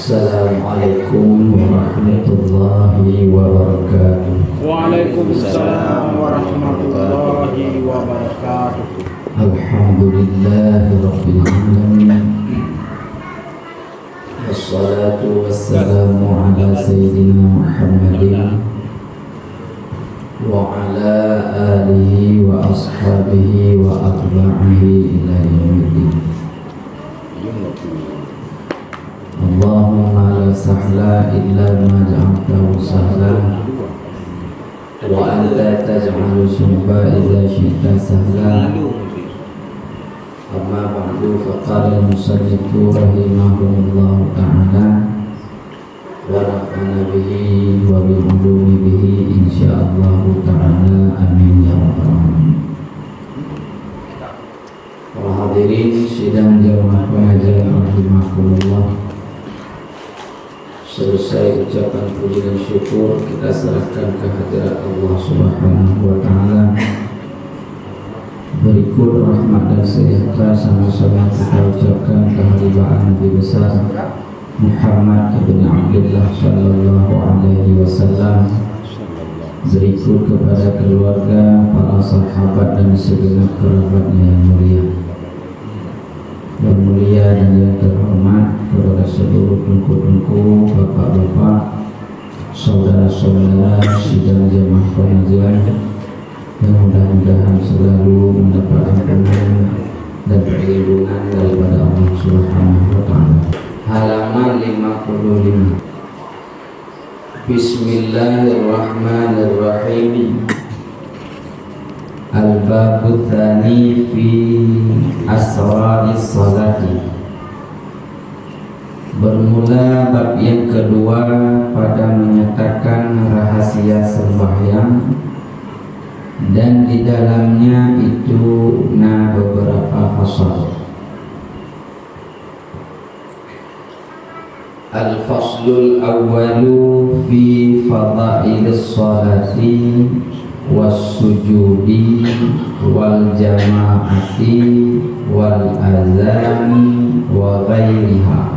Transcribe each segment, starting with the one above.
Assalamualaikum warahmatullahi wabarakatuh. Waalaikumsalam warahmatullahi wabarakatuh. Alhamdulillahi rabbil alamin. Wassalatu wassalamu ala sayyidina Muhammadin wa ala alihi wa ashabihi wa atba'ihi ila yaumiddin. Allahumma la sahla illa ma ja'altahu sahlan wa anta taj'alu sumba idza syi'ta sahla. Amma ba'du, faqala al-musannifu rahimahullahu ta'ala wa nafa'ana bihi wa bi ulumi bihi insyaallahu ta'ala, amin ya rabbal alamin. Para hadirin sidang jamaah pengajian rahimakumullah, selesai ucapan puji dan syukur, kita serahkan ke hadirat Allah Subhanahu wa ta'ala. Berikut rahmat dan sejahtera sama-sama kita ucapkan kehadiran Nabi besar Muhammad ibn Abdullah sallallahu alaihi wasallam. Berikut kepada keluarga, para sahabat dan segenap kerabatnya yang mulia. Yang mulia dan yang terhormat kepada seluruh tengku-tengku, bapak-bapak, saudara-saudara sidang jamaah pengajian yang mudah-mudahan selalu mendapat ampunan dan perlindungan daripada Allah Subhanahu wa ta'ala. Halaman 55. Bismillahirrahmanirrahim. Al-babu tsani fi asraris salati. Bermula bab yang kedua pada menyatakan rahasia sembahyang, dan di dalamnya itu beberapa fasal. Al-faslul awwalu fi fadailis salati was sujudi wal jamaati wal azani wa ghairiha.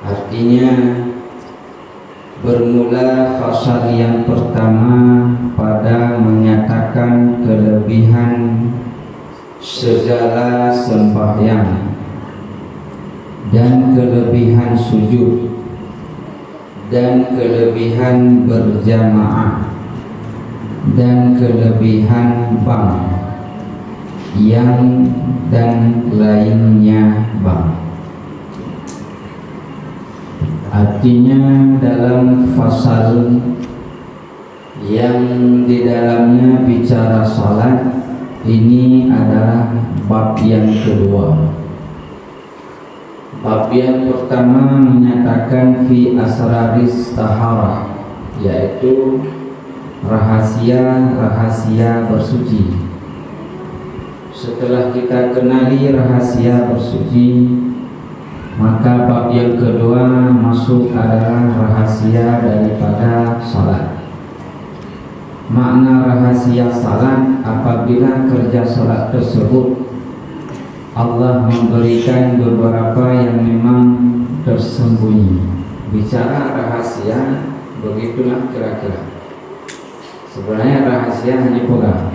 Artinya, bermula fasal yang pertama pada menyatakan kelebihan segala sembahyang dan kelebihan sujud dan kelebihan berjamaah dan kelebihan bank yang dan lainnya bank. Artinya, dalam fasal yang di dalamnya bicara salat ini adalah bab yang kedua. Bab yang pertama menyatakan fi asraris taharah, yaitu rahasia-rahasia bersuci. Setelah kita kenali rahasia bersuci, maka bab yang kedua masuk adalah rahasia daripada salat. Makna rahasia salat apabila kerja salat tersebut Allah memberikan beberapa yang memang tersembunyi. Bicara rahasia, begitulah kira-kira. Sebenarnya rahasia hanya pegang.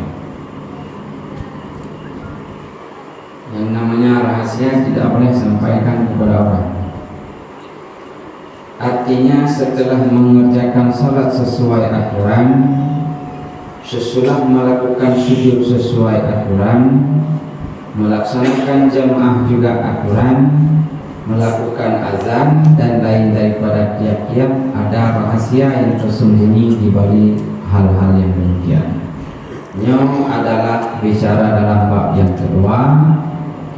Yang namanya rahasia tidak boleh sampaikan kepada orang. Artinya, setelah mengerjakan salat sesuai aturan, sesudah melakukan sujud sesuai aturan, melaksanakan jamaah juga aturan, melakukan azan dan lain daripada tiap-tiap, ada rahasia yang tersembunyi di balik hal-hal yang demikian. Ini adalah bicara dalam bab yang kedua.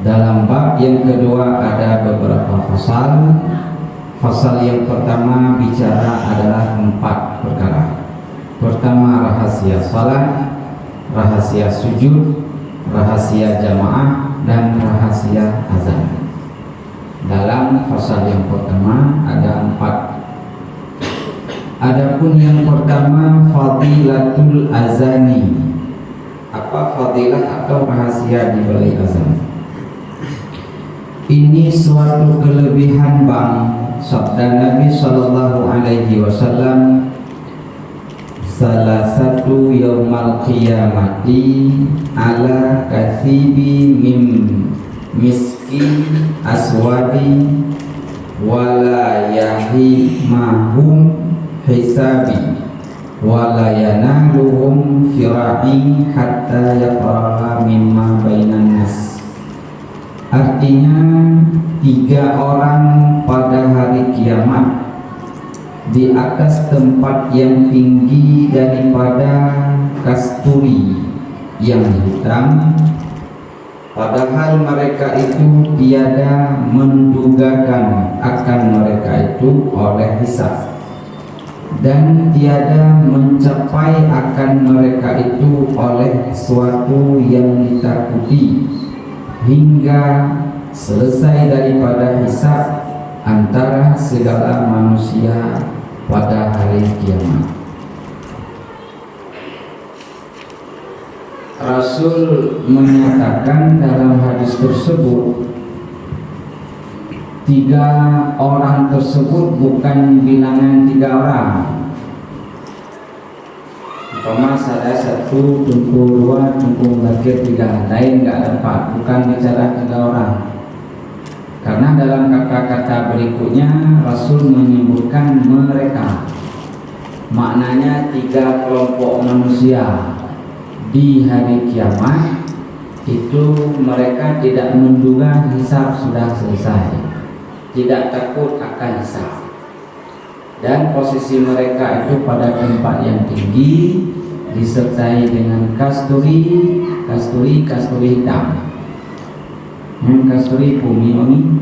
Dalam bab yang kedua ada beberapa fasal. Fasal yang pertama bicara adalah 4 perkara. Pertama, rahasia salat, rahasia sujud, rahasia jamaah, dan rahasia azan. Dalam fasal yang pertama ada 4. Adapun yang pertama, fadilatul azani. Apa fadilah atau rahasia di balik azan? Ini suatu kelebihan bang sabda Nabi sallallahu alaihi wasallam, salah satu yaumal qiyamati ala kathibi mim miski aswadi wala yahimahum hisabi wala yanaluhum fira'i hatta yafraha mimma bainan nas. Artinya 3 orang pada hari kiamat di atas tempat yang tinggi daripada kasturi yang hitam, padahal mereka itu tiada mendugakan akan mereka itu oleh hisab, dan tiada mencapai akan mereka itu oleh suatu yang ditakuti hingga selesai daripada hisab antara segala manusia pada hari kiamat. Rasul menyatakan dalam hadis tersebut, 3 orang tersebut bukan bilangan 3 orang. Umpama ada 1, tungku 2, tungku bakir 3, lain enggak dapat, bukan bicara 3 orang. Karena dalam kata-kata berikutnya Rasul menyebutkan mereka, maknanya 3 kelompok manusia di hari kiamat itu. Mereka tidak menduga hisab sudah selesai, tidak takut akan hisab, dan posisi mereka itu pada tempat yang tinggi disertai dengan kasturi hitam. Yang kasturi wangi-wanginya.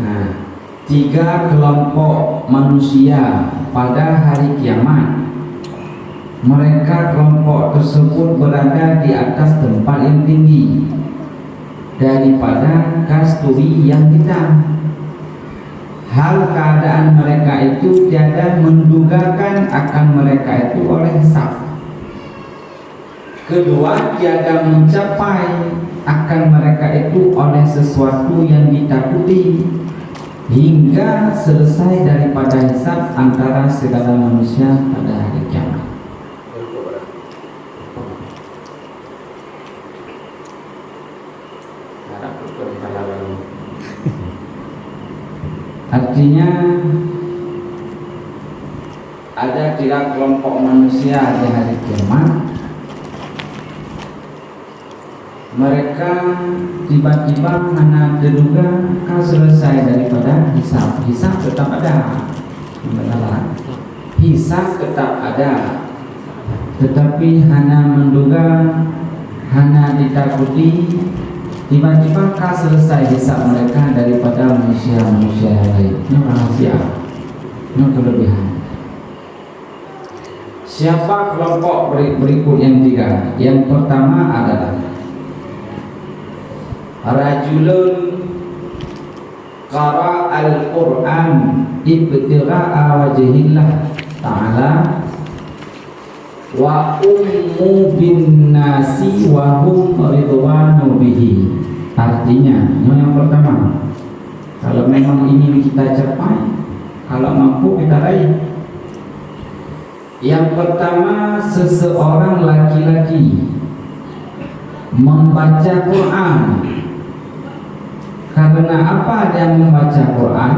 Nah, 3 kelompok manusia pada hari kiamat. Mereka kelompok tersebut berada di atas tempat yang tinggi daripada kasturi yang hitam. Hal keadaan mereka itu tiada mendugakan akan mereka itu oleh hisab. Kedua, tiada mencapai akan mereka itu oleh sesuatu yang ditakuti hingga selesai daripada hisab antara segala manusia pada hari kiamat. Artinya ada 3 kelompok manusia di hari kiamat. Mereka tiba-tiba mana terduga kau selesai daripada hisab. Hisab tetap ada, hisab tetap ada, tetapi hanya menduga, hanya ditakuti. Tiba-tiba kau selesai hisab mereka daripada manusia-manusia yang lain. Ini rahasia, ini kelebihan. Siapa kelompok berikut yang 3? Yang pertama adalah rajulun qara al-Qur'an ibtigha'a wajhillah ta'ala wa ummu bin nasi wa hum ridwanu bihi. Artinya, yang pertama, kalau memang ingin kita capai, kalau mampu kita raih. Yang pertama, seseorang laki-laki membaca Quran. Karena apa dia membaca Quran?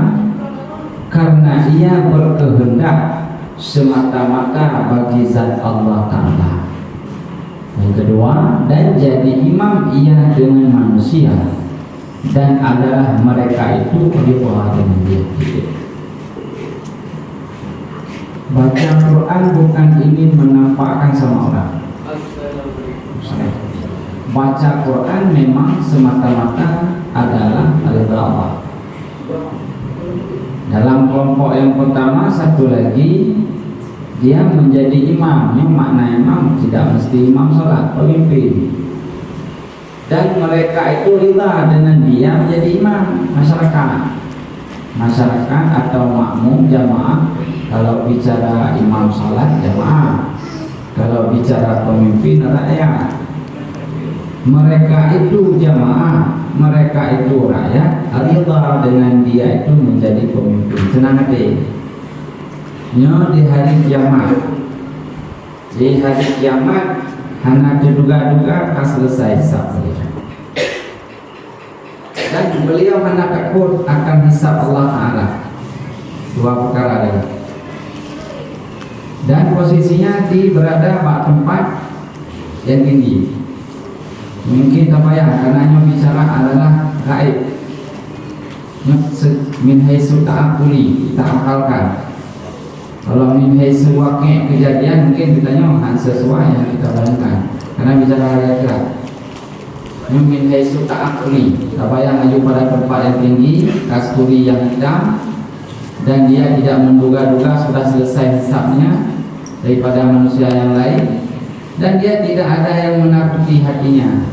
Karena ia berkehendak semata-mata bagi zat Allah Ta'ala. Yang kedua, dan jadi imam ia dengan manusia, dan adalah mereka itu dibawa dengan dia. Baca Quran bukan ingin menampakkan sama orang. Baca Quran memang semata-mata adalah ridha Allah. Dalam kelompok yang pertama, satu lagi, dia menjadi imam. Yang makna imam tidak mesti imam salat, pemimpin. Dan mereka itu ridha dengan dia menjadi imam masyarakat atau makmum jamaah. Kalau bicara imam salat jamaah, kalau bicara pemimpin rakyat. mereka itu jamaah, mereka itu rakyat, ridha dengan dia itu menjadi pemimpin. Senang hati. Nyo di hari kiamat, hana diduga-duga akan selesai hisab saja. Dan beliau hana takut akan hisab Allah Ta'ala. Dua perkara lagi. Dan posisinya berada pada tempat yang tinggi. Mungkin tak payah karena yang bicara adalah gaib. Min haitsu ta'aquli, kita akalkan. Kalau min haitsu waqi' kejadian mungkin kita nyohan sesuai yang kita bayangkan. Karena bicara akhirat. Min haitsu ta'aquli, tak payah maju pada tempat yang tinggi, kasturi yang hitam, dan dia tidak menduga-duga sudah selesai hisabnya daripada manusia yang lain, dan dia tidak ada yang menakuti hatinya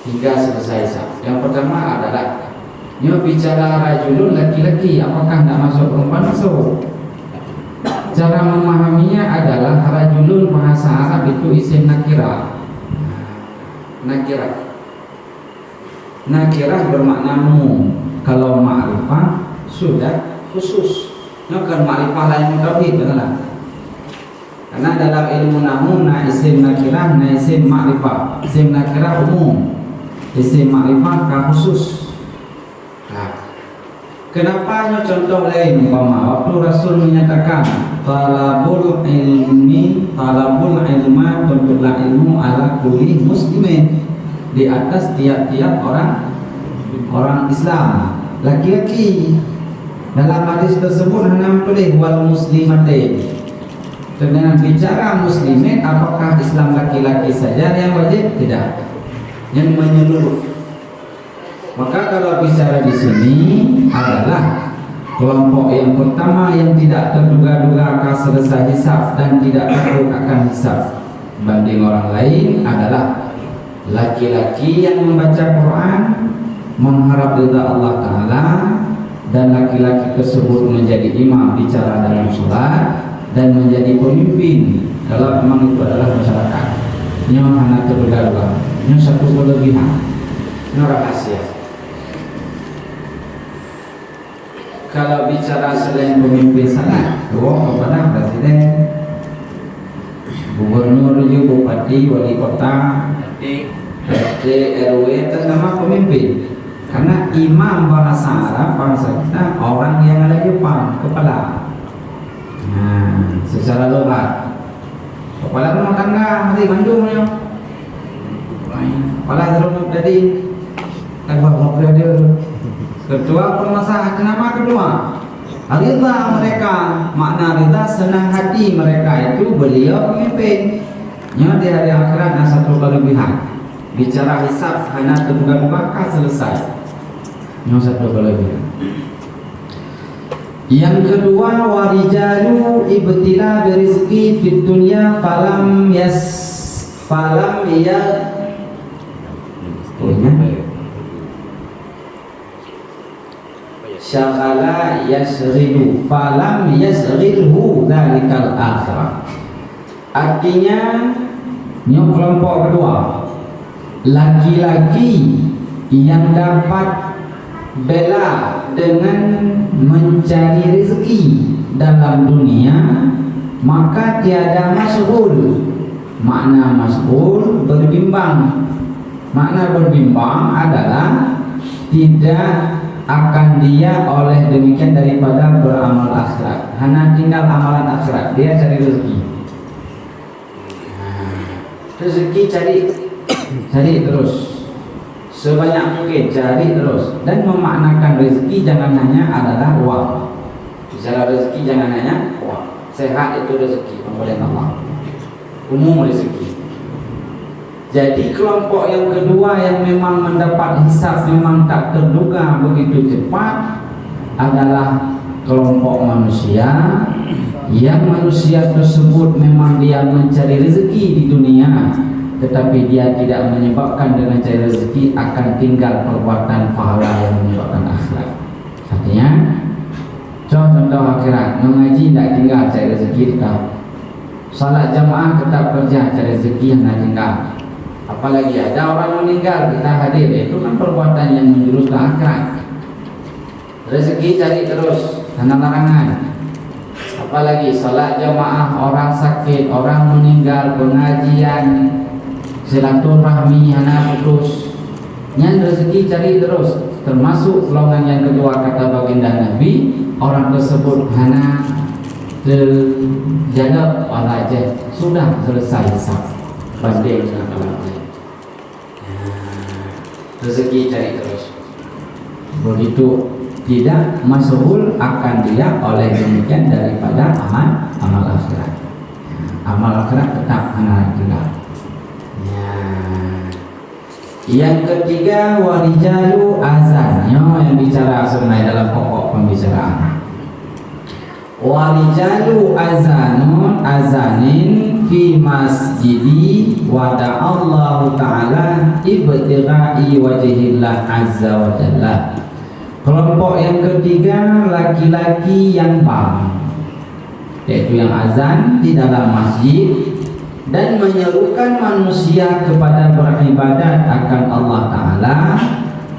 hingga selesai hisab. Yang pertama adalah dia bicara rajulun laki-laki, apakah tidak masuk perempuan? Masuk. Cara memahaminya adalah rajulun bahasa Arab itu isim nakirah. Nakirah bermakna umum. Kalau ma'rifah sudah khusus. Bukan ma'rifah lain tauhid, betul. Karena dalam ilmu nahwu isim nakirah, isim ma'rifah. Isim nakirah umum, isim ma'rifah khusus. Kenapa contoh lain umpama waktu Rasul menyatakan talabul ilma tuntutlah ilmu ala kulli muslimin, di atas tiap-tiap orang Islam laki-laki. Dalam hadis tersebut hanya tulis wal muslimatin. Dengan bicara muslimin, apakah Islam laki-laki saja yang wajib? Tidak, yang menyeluruh. Maka kalau bicara di sini adalah kelompok yang pertama yang tidak terduga-duga akan selesai hisab dan tidak takut akan hisab banding orang lain adalah laki-laki yang membaca Quran, mengharap ridha Allah Ta'ala, dan laki-laki tersebut menjadi imam bicara dalam sholat dan menjadi pemimpin kalau memang itu adalah masyarakat. Ini hanya terduga-duga, ini satu kelebihan, ini rahasia. Kalau bicara selain pemimpin salat, kepada presiden, gubernur, bupati, wali kota, RT, RW, itu nama pemimpin. Karena imam bahasa Arab, bahasa kita orang yang ada di depan, kepala. Nah, secara logat, kepala rumah tangga, nanti Bandung ya. Kepala rumah jadi, mau berada. Kedua permasalahan, kenapa kedua? Ridha mereka, makna ridha senang hati mereka itu beliau pemimpin. Yang di hari akhirat ada satu kelebihan. Bicara hisab hanya terduga-duga selesai. Yang satu kelebihan. Yang kedua, warijalu ibtila birizqi fid dunya falam ya syaghala yasghilu falam yasghilhu dzalikal akhirah. Artinya yang kelompok kedua, laki-laki yang dapat bela dengan mencari rezeki dalam dunia, maka tiada masghul. Makna masghul berbimbang. Makna berbimbang adalah tidak akan dia oleh demikian daripada beramal akhirat. Hanya tinggal amalan akhirat, dia cari rezeki. Rezeki cari terus, sebanyak mungkin cari terus, dan memaknakan rezeki jangan hanya adalah uang. Bicara rezeki jangan hanya uang. Sehat itu rezeki pemberian Allah, umum rezeki. Jadi kelompok yang kedua yang memang mendapat hisab memang tak terduga begitu cepat adalah kelompok manusia yang manusia tersebut memang dia mencari rezeki di dunia, tetapi dia tidak menyebabkan dengan cari rezeki akan tinggal perbuatan pahala yang menyebabkan akhirat. Artinya contoh akhirat, mengaji tidak tinggal cari rezeki tetap, salat jamaah tetap kerja cari rezeki yang tidak tinggal. Apalagi ada orang meninggal kita hadir, itu kan perbuatan yang menjurus ke akhirat. Rezeki cari terus, karena larangan. Apalagi salat jamaah, orang sakit, orang meninggal, pengajian, silaturahmi hana putus. Nyan rezeki cari terus. Termasuk golongan yang kedua kata baginda Nabi, orang tersebut hana terjadab Allah aja, sudah selesai hisab banding dengan orang lain. Rezeki cari terus. Begitu tidak masyhur akan dia oleh demikian daripada amal akhirat. Amal akhirat tetap hana tinggal. Yang ketiga warijalu azan, yang bicara sebenarnya dalam pokok pembicaraan. Warijalu azanin fi masjidi wada'allahu ta'ala ibtigha'i wajhillah azza wa jalla. Kelompok yang ketiga laki-laki yang bang, yaitu yang azan di dalam masjid dan menyerukan manusia kepada beribadat akan Allah Ta'ala.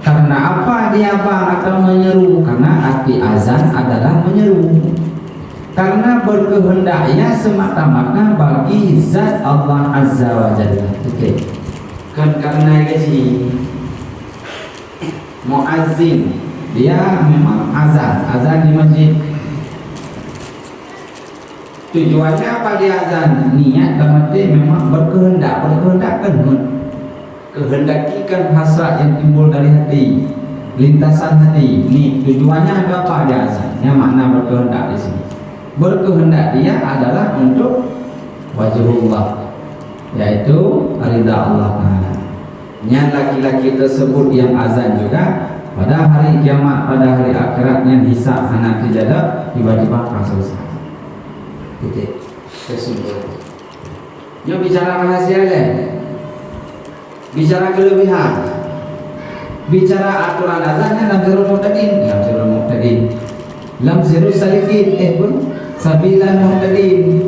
Karena apa dia bang atau menyeru? Karena arti azan adalah menyeru, karena berkehendaknya semata-mata bagi zat Allah Azza wa Jalla. Okay. Kan karena gaji muazzin dia memang azan di masjid. Tujuannya apa dia azan? Niat temati memang kehendakikan hasrat yang timbul dari hati, lintasan hati. Ini tujuannya ada apa dia azan? Yang makna berkehendak di sini. Berkehendak dia adalah untuk wajhullah, yaitu ridha Allah Ta'ala. Yang laki-laki tersebut yang azan juga pada hari kiamat, pada hari akhiratnya hisab hana tiada tiba-tiba selesai. Titik kesimpulan. Nyo bicara rahasia deh, bicara kelebihan, bicara aturan azannya lamzirul muqtadin, lamzirul salikin, sabilan muqtadin.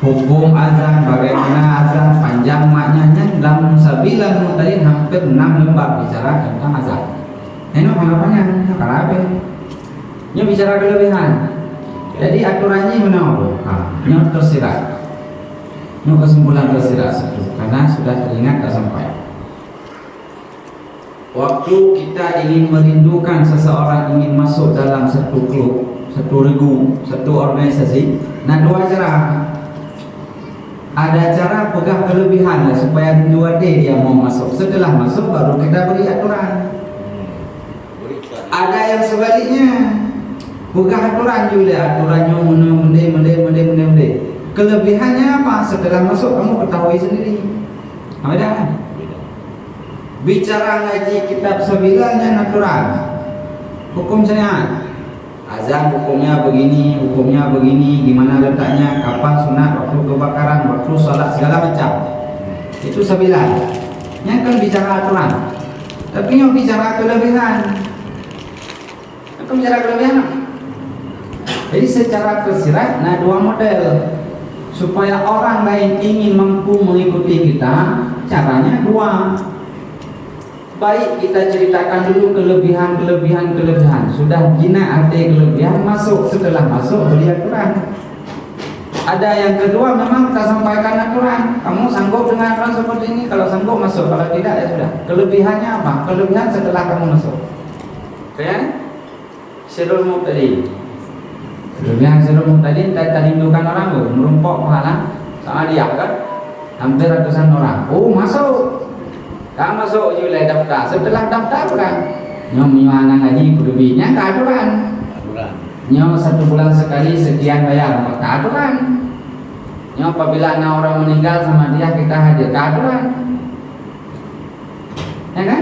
Hukum azan, bagaimana azan, panjang maknanya dalam sabilan muqtadin hampir 6 lembar bicara tentang azan. Enak harapannya, karabe. Nyo bicara kelebihan. Jadi aturannya menau, nyo tersirat, nyo kesimpulan tersirat satu, karena sudah teringat tak sampai. Waktu kita ingin merindukan seseorang ingin masuk dalam satu klub, satu regu, satu organisasi, nah dua cara. Ada cara pegang kelebihan lah supaya dua dia mau masuk. Setelah masuk baru kita beri aturan. Ada yang sebaliknya, bukan aturan juga, aturannya mende. Kelebihannya apa? Setelah masuk kamu ketahui sendiri. Ada kan? Bicara ngaji kitab sebilannya natural, hukum syariat. Azan hukumnya begini, gimana letaknya, kapan sunat, waktu kebakaran, waktu salat segala macam. Itu sebilan. Yang kan bicara aturan. Tapi yang bicara kelebihan. Jadi secara tersirat, nah dua model supaya orang lain ingin mampu mengikuti kita. Caranya dua. Baik kita ceritakan dulu kelebihan. Sudah jina arti kelebihan, masuk. Setelah masuk beri aturan. Ada yang kedua memang kita sampaikan aturan. Kamu sanggup dengan aturan seperti ini? Kalau sanggup masuk, kalau tidak ya sudah. Kelebihannya apa? Kelebihan setelah kamu masuk. Oke? Sirul muqtadin. Kelebihan sirul muqtadin tak rindukan orang tuh, merumpok pahala sama dia kan? Hampir ratusan orang. Oh masuk. Kamu masuk juga daftar. Setelah daftar kan? Nyom anak ngaji lebihnya keaturan. Nyom 1 bulan sekali sekian bayar, maka aturan. Nyom apabila ada orang meninggal sama dia kita hadir, keaturan. Ya kan?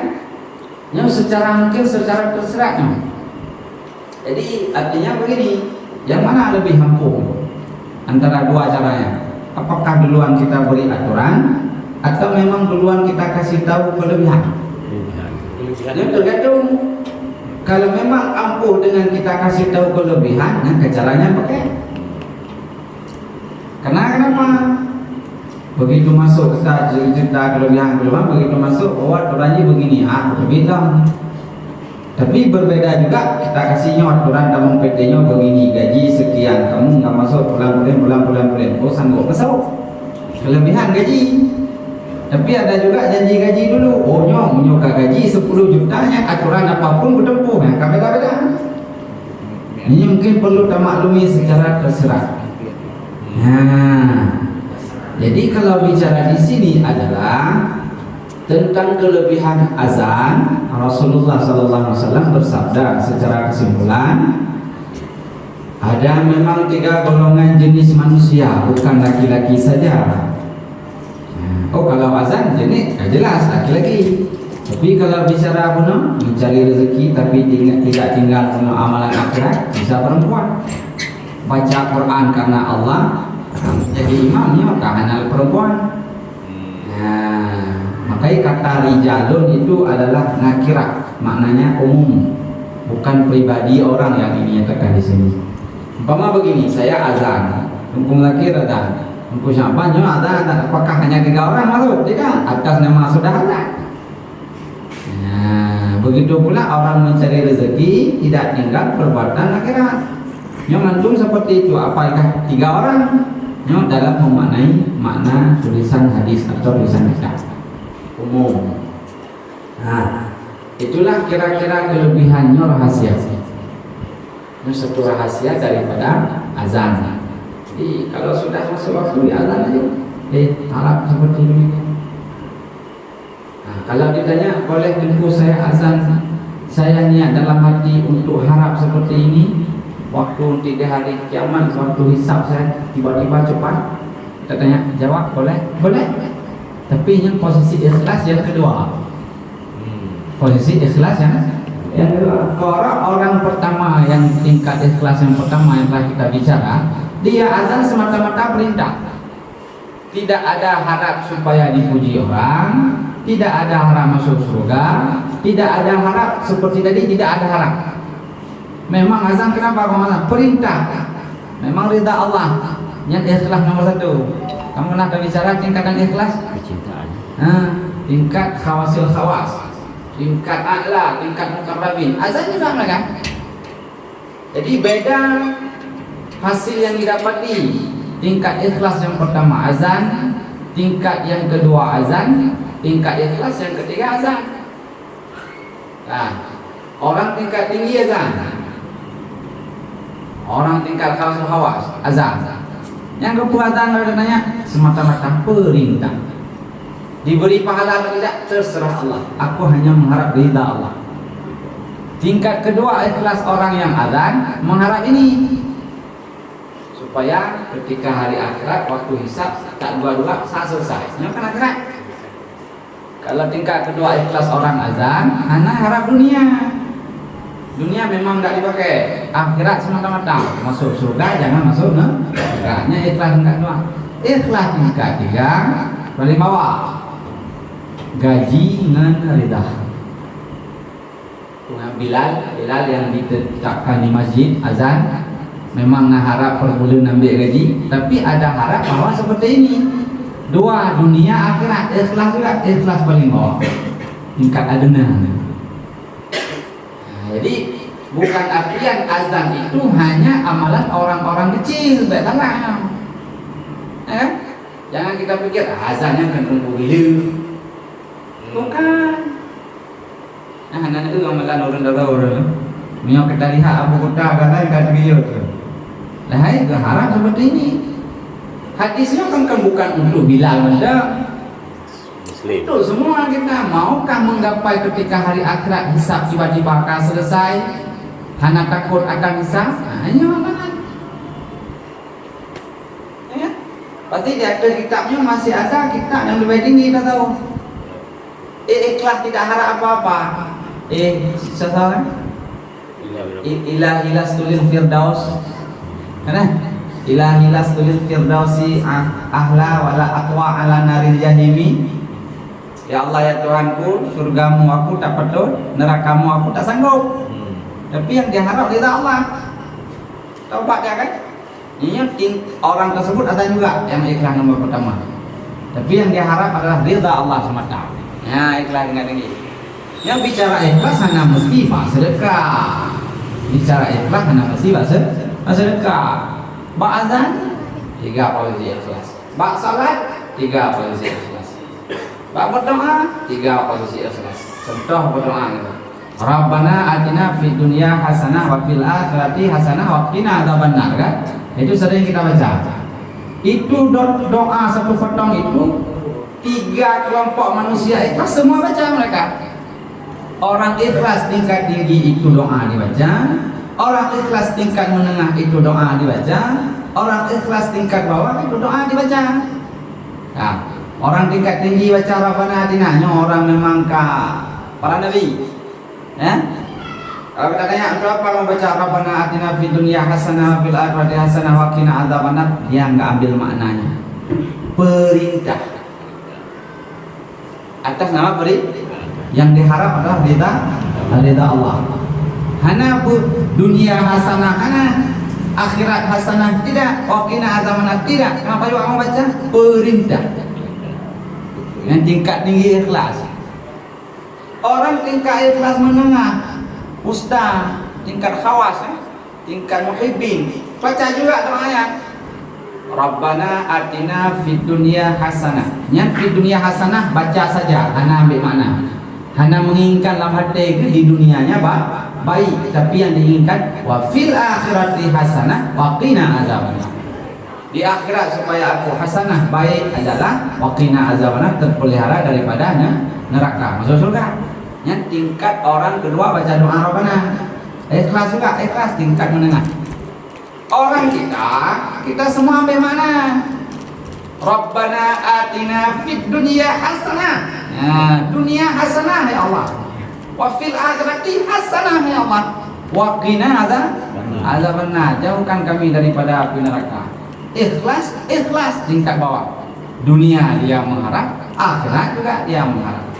Nyom secara terserah nyom. Jadi artinya begini, yang mana lebih ampuh antara dua caranya? Apakah duluan kita beri aturan atau memang duluan kita kasih tahu kelebihan? Yang tergantung. Kalau memang ampuh dengan kita kasih tahu kelebihan, nah caranya pakai. Kenapa? begitu masuk kita cerita kelebihan begitu masuk aturannya begini, berbeda. Tapi berbeda juga kita kasihnya aturan dalam PT-nya begini, gaji sekian, kamu nggak masuk bulan, oh sanggup masuk kelebihan gaji. Tapi ada juga janji gaji dulu, nyok gaji 10 jutanya, aturan apapun bertempuh, yang beda-beda. Ini mungkin perlu kita maklumi secara terserah. Nah, jadi kalau bicara di sini adalah tentang kelebihan azan, Rasulullah SAW bersabda secara kesimpulan, ada memang 3 golongan jenis manusia, bukan laki-laki saja. Kalau azan jenis jelas laki-laki. Tapi kalau bicara mencari rezeki tapi tidak tinggal amalan akhirat, bisa perempuan. Baca Quran karena Allah, jadi imamnya karena perempuan. Makanya kata rijalun itu adalah nakirah, maknanya umum, bukan pribadi orang yang dinyatakan di sini. Umpama begini, saya azan, hukum laki azan, hukum siapanya azan, apakah hanya 3 orang masuk? Tidak, atas nama sudah ada. Begitu pula orang mencari rezeki tidak tinggal perbuatan akhirat. Yang mantung seperti itu, apakah 3 orang? Yang dalam memaknai makna tulisan hadis atau tulisan kitab umum. Itulah kira-kira kelebihannya rahasia. Ini satu rahasia daripada azan. Jadi kalau sudah masuk waktu di azan aja, harap seperti ini. Kalau ditanya boleh tempuh saya azan, saya niat dalam hati untuk harap seperti ini, waktu 3 hari kiamat, waktu hisab saya tiba-tiba cepat. Kita tanya, jawab boleh? Boleh. Tapi yang posisi ikhlas yang kedua. Posisi ikhlas yang kedua. Orang pertama yang tingkat ikhlas yang pertama yang telah kita bicara, dia azan semata-mata perintah. Tidak ada harap supaya dipuji orang, tidak ada harap masuk surga, tidak ada harap seperti tadi, tidak ada harap. Memang azan kenapa kamu? Perintah. Memang ridha Allah. Yang ikhlas nomor 1. Kamu pernah bicara tingkatan ikhlas? Kecintaan. Tingkat khawasil khawas, tingkat a'la, tingkat mukarrabin. Azan juga kan? Jadi beda hasil yang didapati. Tingkat ikhlas yang pertama azan, tingkat yang kedua azan, tingkat ikhlas yang ketiga azan. Orang tingkat tinggi azan, orang tingkat khawasil khawas azan. Yang kepuasan kalau ditanya semata-mata perintah. Diberi pahala atau tidak terserah Allah. Aku hanya mengharap ridha Allah. Tingkat kedua ikhlas orang yang azan mengharap ini supaya ketika hari akhirat waktu hisab tak dua-dua selesai. Ini kan akhirat. Kalau tingkat kedua ikhlas orang azan, anak harap dunia. Dunia memang tidak dipakai, akhirat semata-mata. Masuk surga jangan masuk neraka. Hanya ikhlas tingkat dua. Ikhlas tingkat 3 paling bawah, gaji dengan ridha. Bilal yang ditetapkan di masjid azan memang harap per bulan ambil gaji, tapi ada harap bahwa seperti ini 2 dunia akhirat. Ikhlas juga, ikhlas paling bawah, tingkat adena. Jadi bukan artian azan itu hanya amalan orang-orang kecil, baik salah. Jangan kita pikir azannya kan tunggu gila. Bukan. Anak itu amalan orang dah orang. Mio kita lihat Abu Kota kata kat dia tu. Lah itu harap seperti ini. Hadisnya kan bukan untuk Bilal benda. Itu semua kita maukah menggapai ketika hari akhirat hisab tiba-tiba akan selesai, hanya takut akan hisab. Hanya amalan. Ya. Pasti di akhir kitabnya masih ada kitab yang lebih tinggi, kita tahu. Ikhlas tidak harap apa-apa. Sesuatu Ilahilas tulil firdaus. Kan? Ilahilas tulil firdausi ahla wala aqwa ala naril jahimi. Ya Allah ya Tuhanku, surgamu aku tak pedul, nerakamu aku tak sanggup. Tapi yang diharap ridha Allah. Taubat ya kan? Ini orang tersebut ada juga yang ikhlas nomor pertama. Tapi yang diharap adalah ridha Allah SWT. Ya, ikhlas dengan tinggi. Yang bicara ikhlas hanya mesti pak sedekah. Bicara ikhlas hanya mesti pak sedekah. Bak azan 3 posisi ikhlas. Bak salat 3 posisi ikhlas. Bak berdoa 3 posisi ikhlas. Contoh berdoa gitu. Rabbana atina fid dunya hasanah wa fil akhirati hasanah wa qina adzabannar kan? Itu sering kita baca. Itu doa satu potong itu 3 kelompok manusia ikhlas semua baca mereka. Orang ikhlas tingkat tinggi itu doa dibaca, orang ikhlas tingkat menengah itu doa dibaca, orang ikhlas tingkat bawah itu doa dibaca. Nah, orang tingkat tinggi baca Rabbana atina, orang memang para nabi. Ya? Kalau kita tanya berapa membaca Rabbana atina fid dunya hasanah fil akhirati hasanah wa qina adzabannar, dia enggak ambil maknanya. Perintah. Atas nama yang diharap adalah ridha Allah. Hana dunia hasanah, hana akhirat hasanah tidak, wa qina adzabannar tidak. Kenapa juga kamu baca? Perintah. Yang tingkat tinggi ikhlas. Orang tingkat ikhlas menengah, ustaz, tingkat khawas, tingkat muhibbin, baca juga doanya. Rabbana atina fid dunya hasanah. Yang fid dunya hasanah baca saja, hana ambil makna. Hana menginginkan dalam hati di dunianya baik, tapi yang diinginkan wa fil akhirati hasanah wa qina adzabannar. Di akhirat supaya aku hasanah baik adalah wa qina adzabannar, terpelihara daripada neraka, masuk surga. Yang tingkat orang kedua baca doa Rabbana. Ikhlas juga, ikhlas tingkat menengah. Orang kita semua ambil mana? Rabbana atina fid dunya hasanah. Nah, dunia hasanah ya Allah. Wa fil akhirati hasanah ya Allah. Wa qina adzabannar. Jauhkan kami daripada api neraka. Ikhlas, ikhlas tingkat bawah. Dunia dia mengharap, akhirat juga dia mengharap.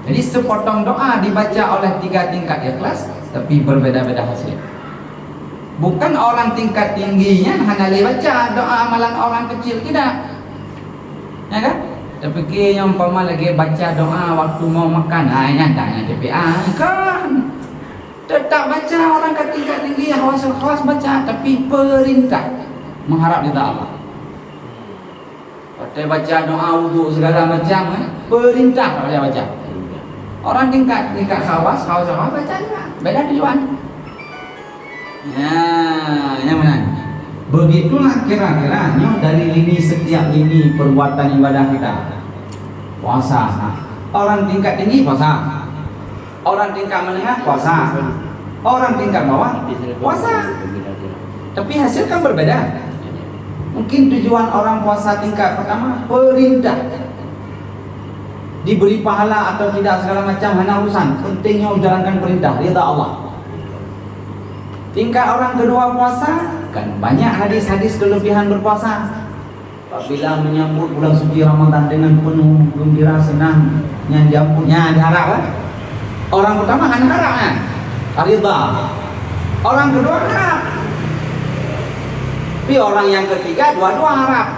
Jadi sepotong doa dibaca oleh 3 tingkat ikhlas, tapi berbeda-beda hasil. Bukan orang tingkat tingginya hanya baca doa amalan orang kecil, tidak. Ya kan? Tapi kira umpama lagi baca doa waktu mau makan, hanya tanya TPA kan. Tetap baca orang ke tingkat tinggi, khawas baca, tapi perintah mengharap ridha Allah. Kita baca doa wudu segala macam, perintah kalau baca. Orang tingkat khawas baca juga, beda tujuan. Nah, yang mana? Begitulah kira-kiranya dari setiap lini perbuatan ibadah kita. Puasa. Orang tingkat tinggi puasa. Orang tingkat menengah puasa. Orang tingkat bawah puasa. Tapi hasil kan berbeda. Mungkin tujuan orang puasa tingkat pertama perintah, diberi pahala atau tidak segala macam hanya urusan, pentingnya menjalankan perintah ridha Allah. Tingkat orang kedua puasa, kan banyak hadis-hadis kelebihan berpuasa. Apabila menyambut bulan suci Ramadan dengan penuh gembira, senang, yang diampunnya diharap kan? Orang pertama hanya harap kan? Ridha. Orang kedua harap. Tapi orang yang ketiga dua-dua harap.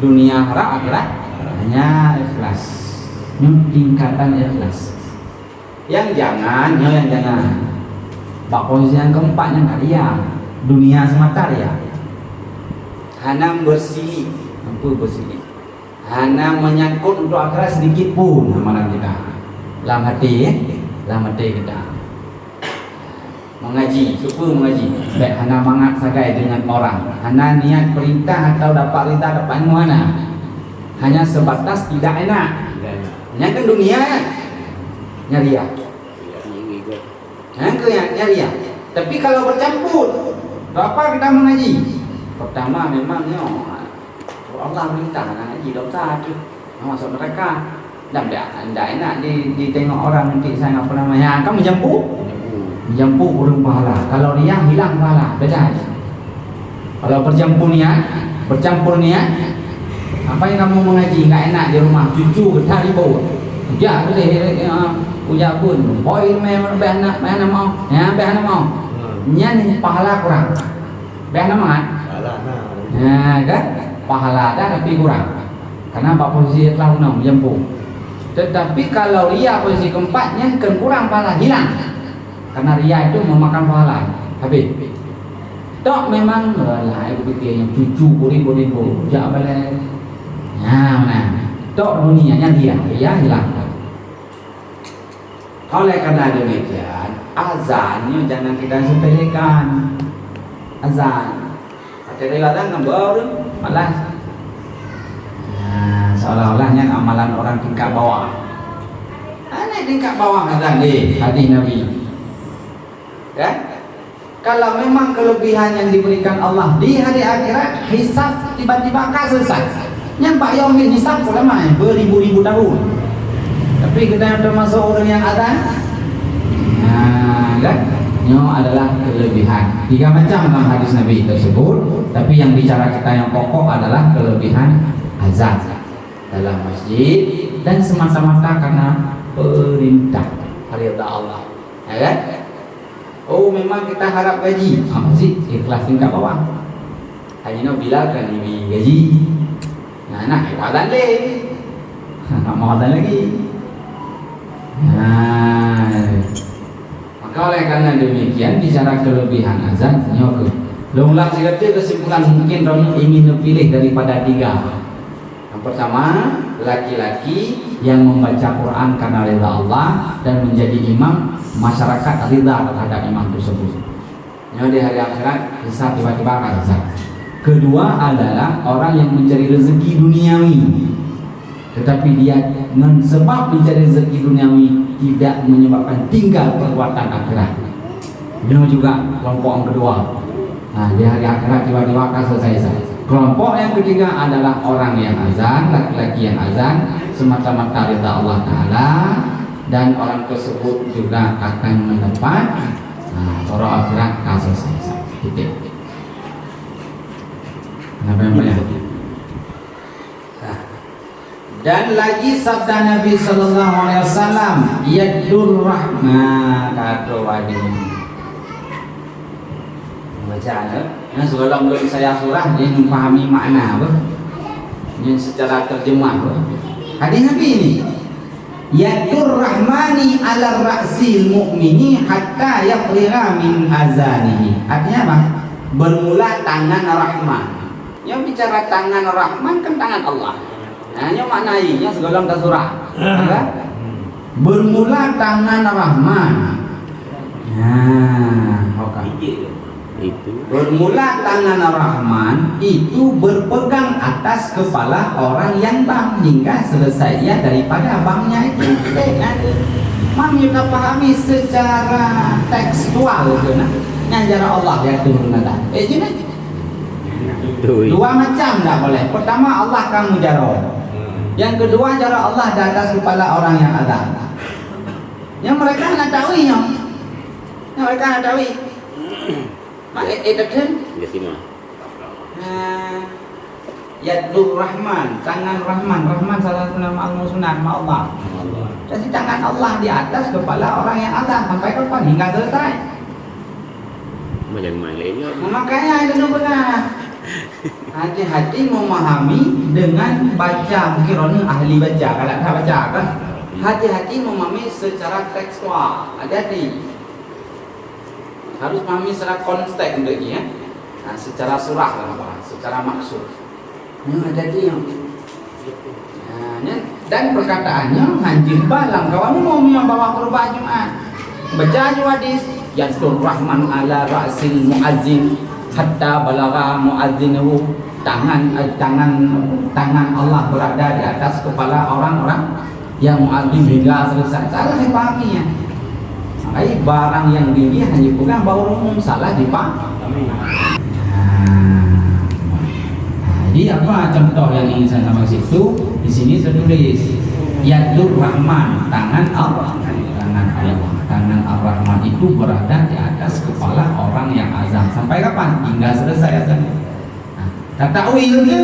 Dunia harap adalah hanya ikhlas. Tingkatan ikhlas. Yang jangan. Bak posisi yang keempat yang karya dunia semata ya. Hana bersih, mampu bersih. Hana menyangkut untuk akhirat sedikit pun amalan kita. Dalam hati kita. Mengaji, suka mengaji. Baik hana mangat sagai dengan orang. Hana niat perintah atau dapat perintah dapat mana. Hanya sebatas tidak enak. Yang ke dunia nyari ya. Nyari ya. Tapi kalau bercampur, apa kita mengaji? Pertama memangnya Allah minta ngaji dosa tu, masuk neraka. Dan tidak enak ditengok orang nanti saya apa namanya. Kamu menjampu kurang pahala. Kalau dia hilang pahala, beda aja. Kalau bercampur niat, apa yang kamu mengaji nggak enak di rumah, cucu kita dibawa. Ya, ujar pun, boy memang behana mau, ya behana mau, nyan pahala kurang, behana mau, nah kan, pahala ada tapi kurang. Karena posisi telah menjemput. Tetapi kalau ria posisi keempatnya kan kurang pahala, hilang. Karena ria itu memakan pahala. Habis. Tok memang lah aku fikirnya cucu beribu-ribu. Jak boleh. Ya mana. Tok dunianya ria hilang. Oleh karena demikian, azannya jangan kita sepelekan. Azan. Kadang-kadang baru malas. Seolah-olahnya amalan orang tingkat bawah. Aneh tingkat bawah kata hadis Nabi. Ya? Kalau memang kelebihan yang diberikan Allah di hari akhirat, hisab tiba-tiba akan selesai. Nyampak yaumil hisab lama beribu-ribu tahun. Tapi kita termasuk orang yang ada. Nah, kan? Ini adalah kelebihan. 3 macam dalam hadis Nabi tersebut. Tapi yang bicara kita yang pokok adalah kelebihan azan dalam masjid dan semata-mata karena perintah perintah Allah, ya kan? Oh memang kita harap gaji, apa sih? Ikhlas tingkat bawah. Hanya Bilal kan ini gaji. Nah, ibadah deh. Tak mau ada lagi. Nah, maka oleh karena demikian bicara kelebihan azan, nyok. Long sekali kesimpulan mungkin Rono ingin pilih daripada 3. Pertama, laki-laki yang membaca Quran karena ridha Allah dan menjadi imam, masyarakat ridha terhadap imam tersebut. Yang di hari akhirat bisa tiba-tiba akan hisab. Kedua adalah orang yang mencari rezeki duniawi, tetapi dia dengan sebab mencari rezeki duniawi tidak menyebabkan tinggal perbuatan akhirat. Ini juga kelompok yang kedua. Nah, di hari akhirat tiba-tiba akan selesai. Kelompok yang ketiga adalah orang yang azan, laki-laki yang azan semata-mata ridha Allah Ta'ala, dan orang tersebut juga akan mendapat sorok akhirat kasus titik. Kenapa yang banyak? Dan lagi sabda Nabi Sallallahu Alaihi Wasallam, yadur rahmah kata wadi. Bacaan yang sebelum saya surah dia memahami makna apa yang secara terjemah apa. Hadis Nabi ini yadur rahmani ala ra'sil mu'mini hatta yafriga min azanihi. Artinya apa? Bermula tangan Rahman. Yang bicara tangan Rahman kan tangan Allah. Hanya maknainya segala surah. Bermula tangan Rahman. Nah, oke. Itu bermula tangan Rahman itu berpegang atas kepala orang yang bang hingga selesainya daripada bangnya itu. Mam kita pahami secara tekstual kan? Yang cara Allah ya turun nada. Dua macam tak boleh. Pertama Allah kamu jaro. Yang kedua cara Allah di atas kepala orang yang ada. Yang mereka nak tahu yang mereka nak tahu. Mak betul? Yadur Rahman, tangan Rahman. Rahman salah satu nama al-Musnad Allah. Jadi tangan Allah di atas kepala orang yang ada sampai kapan? Hingga selesai. Makanya itu benar. Hati-hati memahami dengan baca. Mungkin orang ahli baca. Kalau tak baca kan, hati-hati memahami secara tekstual. Hati-hati. Harus pahami secara konteks untuk ini ya. Nah, secara surah lah, secara maksud. Ada dia. Nah, dan perkataannya anjing balang kawan mau membawa kurban Jumat. Baca hadis yadur rahman ala ra'sil muazzin hatta balagha muazzinuhu. Tangan Allah berada di atas kepala orang-orang yang muazzin hingga selesai. Salah dipahaminya. Makanya barang yang tinggi hanya bukan baru umum salah dipahami. Jadi apa contoh yang ingin saya sampaikan situ? Di sini saya tulis yadur rahman, tangan Allah. Tangan Ar-Rahman itu berada di atas kepala orang yang azan. Sampai kapan? Hingga selesai azan. Nah, takwil itu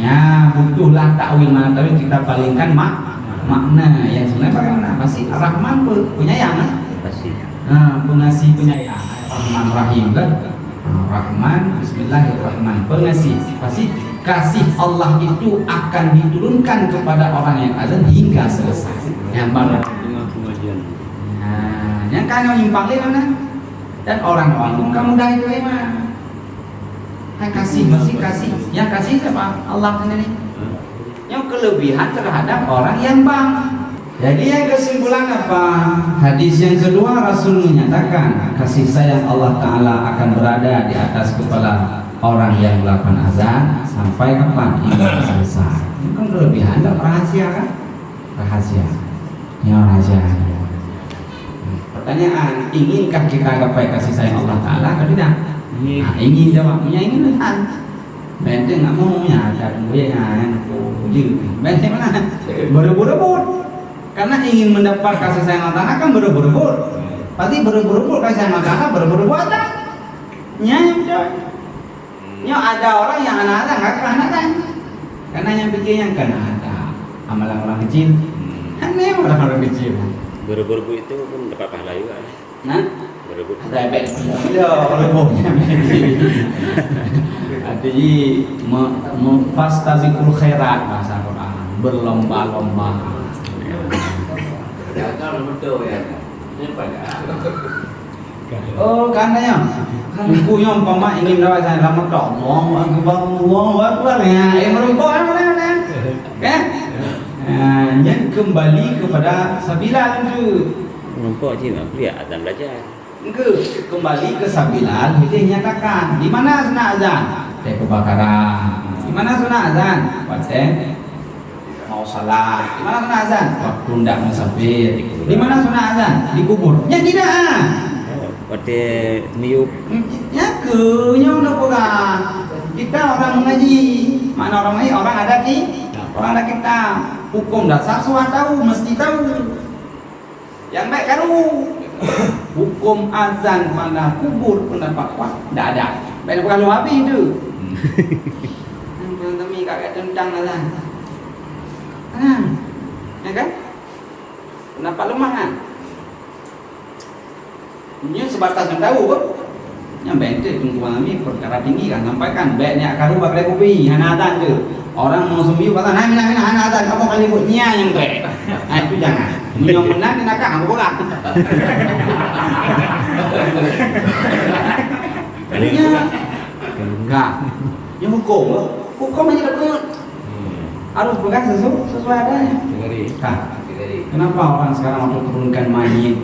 ya butuhlah takwil mana, tapi kita palingkan makna yang sebenarnya bagaimana? Pasti Ar-Rahman penyayang. Pengasih penyayang, Rahman Rahim kan? Rahman, Bismillahirrahmanirrahim, pengasih, pasti kasih Allah itu akan diturunkan kepada orang yang azan hingga selesai. Yang mana? Nah, yang kan yang nyimpang mana? Dan orang-orang itu kamu dari mana? Kasih masih kasih. Yang kasih siapa? Allah sendiri. Yang kelebihan terhadap orang yang bang. Jadi yang kesimpulan apa? Hadis yang kedua Rasul menyatakan kasih sayang Allah Ta'ala akan berada di atas kepala orang yang melakukan azan sampai kapan? Hingga selesai. Ini kan kelebihan, rahasia kan? Rahasia. Ya rahasia. Pertanyaan, inginkah kita gapai kasih sayang Allah Ta'ala atau tidak? Nah, ingin jawabnya, ingin kan? Benteng nggak mau ya, dan gue yang benteng mana? Berebut-rebut. Karena ingin mendapat kasih sayang Allah Ta'ala kan berebut-rebut. Pasti berebut-rebut kasih sayang Allah Ta'ala, berebut-rebut ada. Nya ada orang yang anak-anak nggak ke anak-anak. Karena yang pikirnya kan ada amalan orang kecil. Aneh orang kecil. Berebut itu pun dapat pahala juga. Nah, Berebut. ada efek. Ya, berebutnya. Jadi fastabiqul khairat bahasa Quran, berlomba-lomba. Oh, karena bukunya umpama ingin dapat saya lama tok, Allahu akbar ya, merubah mana? Kan? Yang kembali kepada sabila itu. Nampak je nak beli azan belajar. Kembali ke sabila, itu nyatakan di mana sunat azan? Di kebakaran. Di mana sunat azan? Pada mau salat. Di mana sunat azan? Waktu hendak musafir. Di mana sunat azan? Di kubur. Ya tidak. Pada niup. Ya kenyang nak pegang. Kita orang mengaji. Mana orang mengaji? Orang ada orang ada kita. Hukum dasar semua tahu, mesti tahu. Yang baik karu. Hukum azan pada kubur pendapat kuat tidak ada. Baik bukan lu habis itu. Kami kakak tentang azan. Ya kan? Pendapat lemah kan? Ini sebatas yang tahu kan? Yang bente tunggu kami perkara tinggi kan sampaikan baiknya karu bakal kopi hanatan tu. Orang mau sembiu kata nah hanatan kamu kali buatnya yang baik. Nah itu jangan. Yang menang nak kamu bola. Kalinya enggak. Yang hukum aja dekat. Harus pegang sesuai adanya. Kenapa orang sekarang waktu turunkan mayat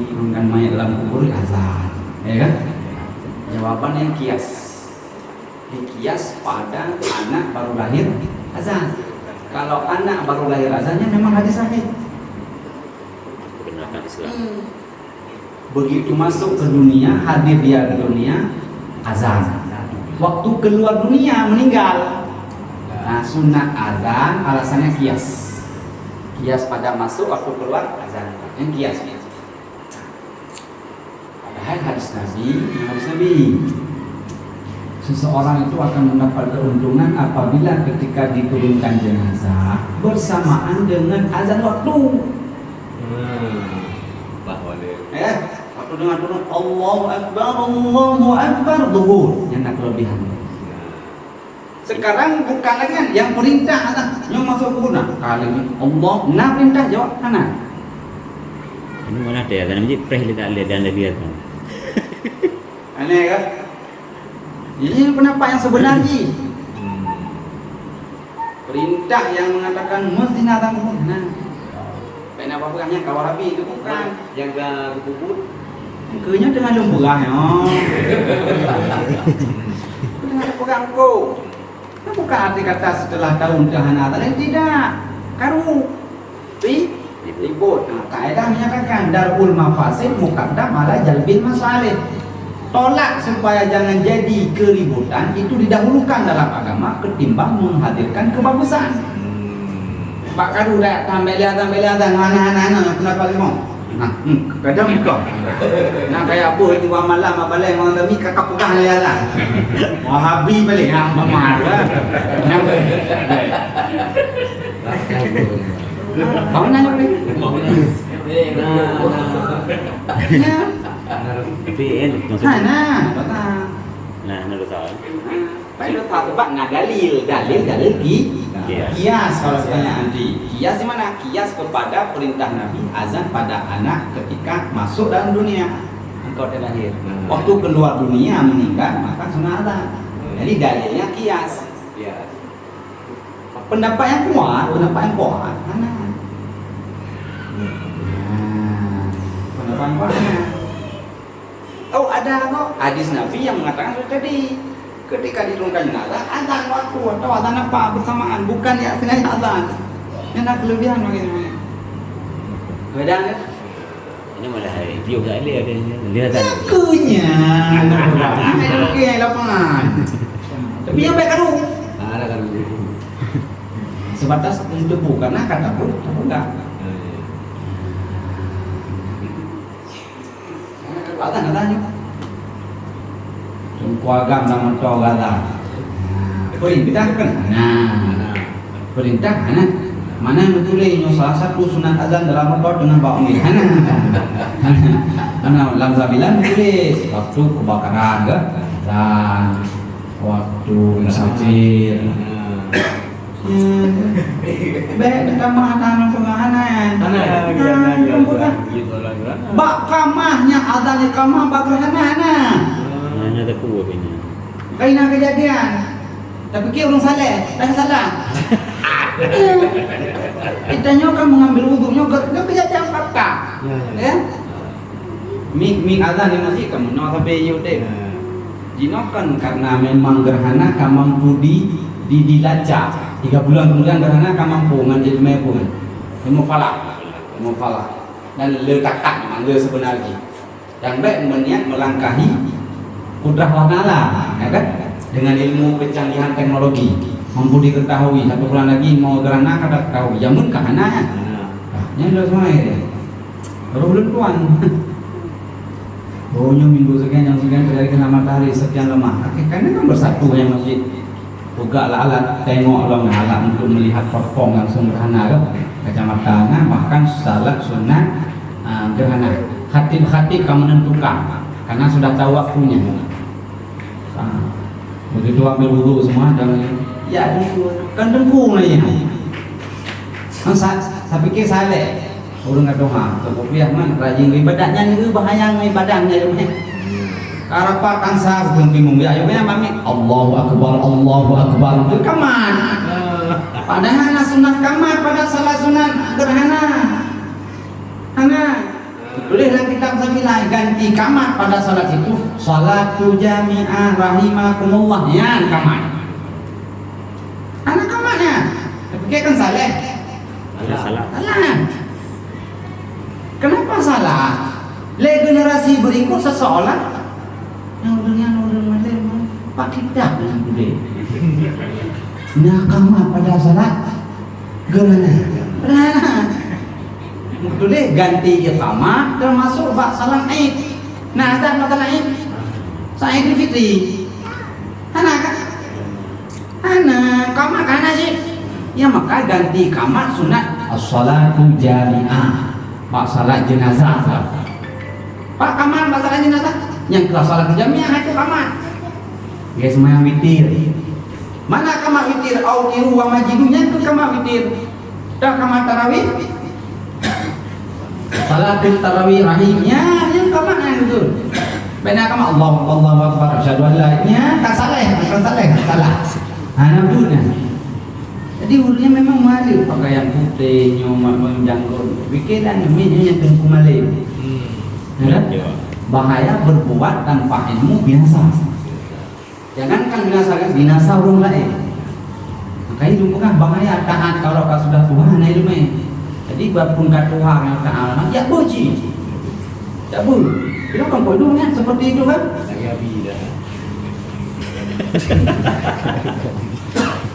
dalam kubur azan, ya kan? Jawabannya kias. Dikias pada anak baru lahir azan. Kalau anak baru lahir azannya memang hadis sahih. Benarkan Islam. Begitu masuk ke dunia, hadir dia di dunia azan. Waktu keluar dunia meninggal. Nah, sunat azan alasannya kias. Kias pada masuk waktu keluar azan. Yang kias. Padahal hadis Nabi. Seseorang itu akan mendapat keuntungan apabila ketika diturunkan jenazah bersamaan dengan azan waktu. Ya, waktu dengan turun Allahu Akbar zuhur. Yang nak kelebihan. Sekarang bukan lagi kan yang perintah yang masuk kubur nak kali Allah nak perintah jawab kanan. Ini mana ada azan masjid preh tak ada dan lihat. Aneh kan? Ini pendapat yang sebenarnya. Perintah yang mengatakan mesti nazar kubur. Nah, apa bukannya kawal api itu bukan yang ke kubur. Kenya dengan lemburah ya. Dengan pegang kau. Bukan arti kata setelah tahun kehanatan tidak karu ribut. Nah, kaedah menyatakan darul mafasid muqaddam ala jalbil masalih. Tolak supaya jangan jadi keributan itu didahulukan dalam agama ketimbang menghadirkan kebagusan. Pak karu dah tambah lihat anak-anak kenapa limau? Nah, kadang buka. Nak kayak apa itu malam balik orang demi kakak pegang dia dah. Wahabi balik hang mamar. Kau nanya ni? Tapi maksud Nah, nah, nak tahu. Baik lu tak tebak nah dalil kias kalau tanya nanti. Kias di mana? Kias kepada perintah Nabi azan pada anak ketika masuk dalam dunia. Engkau terlahir. Waktu keluar dunia meninggal maka sunah azan. Jadi dalilnya kias. Pendapat yang kuat mana? Pendapat yang kuat mana? Oh ada kok hadis Nabi yang mengatakan seperti tadi. Ketika diturunkan jenazah, azan waktu atau azan apa bersamaan, bukan ya sengaja azan. Yang ada kelebihan bagaimana? Bedanya? Ini malah review tak ada dia azan. Kunya. Ada okey lapangan. Tapi yang baik kan? Ada kan. Sebatas debu karena kata pun enggak. Azan. Kuagam dan mentau gala. Perintah kan? Perintah mana yang betul salah satu sunat azan dalam mentau dengan bau ni. Dalam zabilan tulis waktu kebakaran ke dan waktu musafir. Baik kita mengatakan pengahanan. Bak kamahnya azan kamah bagerhana. Hanya tak kuat ini. Kaina kejadian. Tapi kira orang salah. Kita kan mengambil wudhu nyoga, dia kejadian fakta. Ya. Ming azan di masjid kamu nak sampai yudek. Jinokan karena memang gerhana kamu mampu dilacak. 3 bulan kemudian gerhana kamu mampu menjadi mampu. Mau falah. Dan letakkan memang le sebenarnya. Dan baik berniat melangkahi kudrah wanala, ya kan? Dengan ilmu kecanggihan teknologi mampu diketahui 1 bulan lagi mau gerhana kada ketahui jamun kahana yang sudah semua ya baru bulan tuan baunya minggu sekian yang sekian terjadi kena matahari sekian lemah akhirnya kan bersatu yang masjid buka alat tengok long alat untuk melihat perform langsung gerhana kan kacamata bahkan salat sunat gerhana khatib kamu menentukan karena sudah tahu waktunya. Begitu ambil wudhu semua dan ya kan dengkung lagi. Saya pikir saleh. Orang kata tapi man rajin ibadahnya ni bahaya ibadahnya ni. Karapa kan sah bingung ya ayo mami Allahu akbar. Kaman. Padahal sunat kaman pada salat sunat gerhana. Bolehlah kita sambil ganti kamat pada salat itu salatu jami'ah rahimakumullah ya kamat anak kamatnya tapi kan salah kenapa salah generasi berikut seseolah yang pak kita yang boleh nah kamat pada salat gerhana boleh ganti iqamah termasuk bak salam Id. Nah, azan masalah Id. Idul Fitri. Kamar kana sih. Ya maka ganti kamar sunat as-salatu jami'ah. Bak salat jenazah. Pak kamar bak salat jenazah. Yang ke salat jami'ah itu kamar. Ya semua witir. Mana kamar witir? Autiru wa majidunya ke kamar witir. Dah kamar tarawih. Salatul tarawih rahimnya yang ke mana itu? Benar kama Allahu akbar asyhadu an la ilaha illallah salah. Anabuna. Jadi urusnya memang malih pakaian putih nyomak menjangkau. Pikiran minyak tengku malih. Bahaya berbuat tanpa ilmu binasa. Jangankan binasa orang lain. Makanya lupakan bahaya taat kalau kau sudah Tuhan ilmu. Jadi walaupun kata Tuhan yang Ta'ala ya puji ya bu itu kan bodohnya seperti itu kan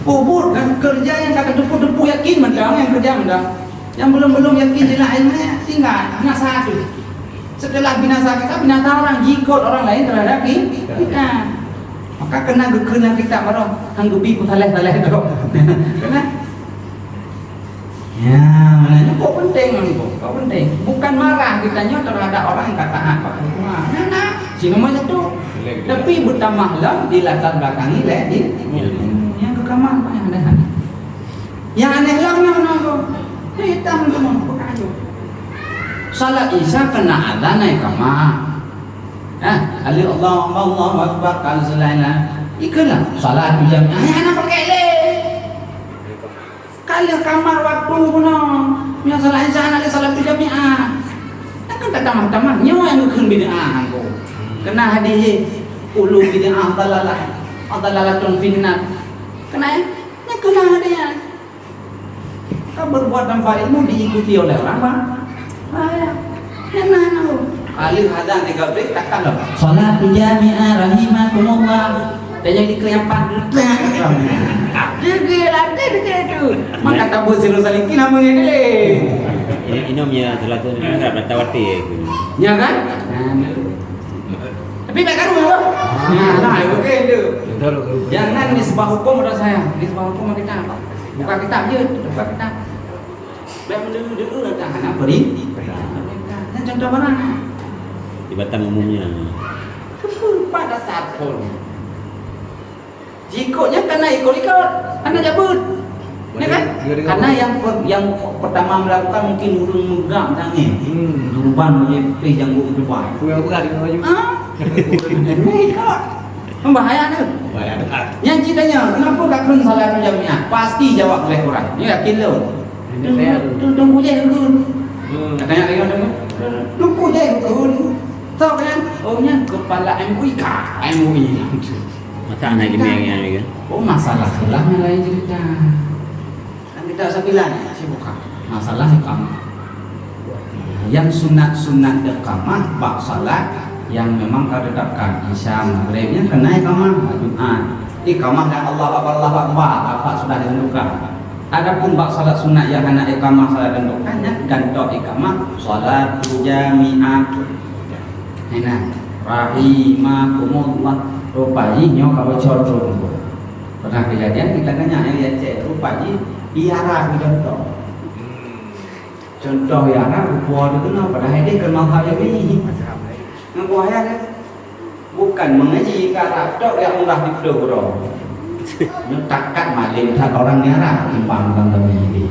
bubur kan kerja yang kata depu-depu yakin mendang yang kerja mendang yang belum yakin di lainnya tinggal binasa itu setelah binasa kita binasa orang jikut orang lain terhadap kita maka kena kita baru anggupi ku saleh itu kena ya, maknanya kok penting. Bukan marah kitanya terhadap orang yang kata apa. Nah, si namanya tuh Tapi bertambahlah di latar belakang ilmu. Yang ke kamar apa yang ada? Yang aneh lah mana? Hitam semua berkayu. Salat Isya kena adzan naik kamar. Ali Allahu Akbar kalau selainlah. Ikalah salat jamnya. Anak pakai le. Kalau kamar waktu puno. Yang salat Isya nak salat jamiah. Kan tak tamah-tamah nyawa yang kena bid'ah aku. Kena hadis ulu bid'ah dalalatun finnar. Kena ya? Ya kena hadisnya. Kau berbuat tanpa ilmu diikuti oleh orang apa? Kena aku. Alif hadan 3 break takkan lah. Salat jami'ah rahimakumullah. Dan jadi keempat tu. Maka tabu siru saliki namanya ni. Ini namanya salah satu negara bertawati. Ya kan? Tapi baik kan dulu. Nah, okey tu. Jangan nisbah hukum pada saya. Nisbah hukum kita. Buka kitab je, buka kitab. Baik mendengar lah tak nak beri. Dan contoh mana? Di Batam umumnya. Pada saat pun. Jikutnya kena ikut-ikut, kena jabut. Ya kan? Karena yang pertama melakukan mungkin urung megang tangan. Urban menjepit yang urung depan. Yang berat dengan baju. Ikut. Membahaya tu. Yang ceritanya, kenapa tak kena salat jamiah? Pasti jawab oleh orang. Ni yakin lo. Tunggu je dulu. Katanya lagi orang tunggu je dulu. Tahu kan? Ohnya kepala MUI kah? MUI. Masa anak gini yang ni kan? Oh masalah lah yang lain cerita. Dan kita sebilan sih bukan masalah iqamah. Yang sunat iqamah bab salat yang memang tertetapkan Isya maghribnya kena iqamah Jumat. Iqamah dan Allahu Akbar apa sudah ditentukan. Adapun bab salat sunat yang kena iqamah salat tentukannya gantok iqamah salat jami'ah. Nah, rahimakumullah. Rupanya kalau contoh pernah kejadian kita tanya yang cek rupanya iara contoh iara rupa itu kenapa pada hari kenal hal ini ngabuaya kan bukan mengaji karena tok yang murah itu bro takkan malim tak orang iara timbang tentang ini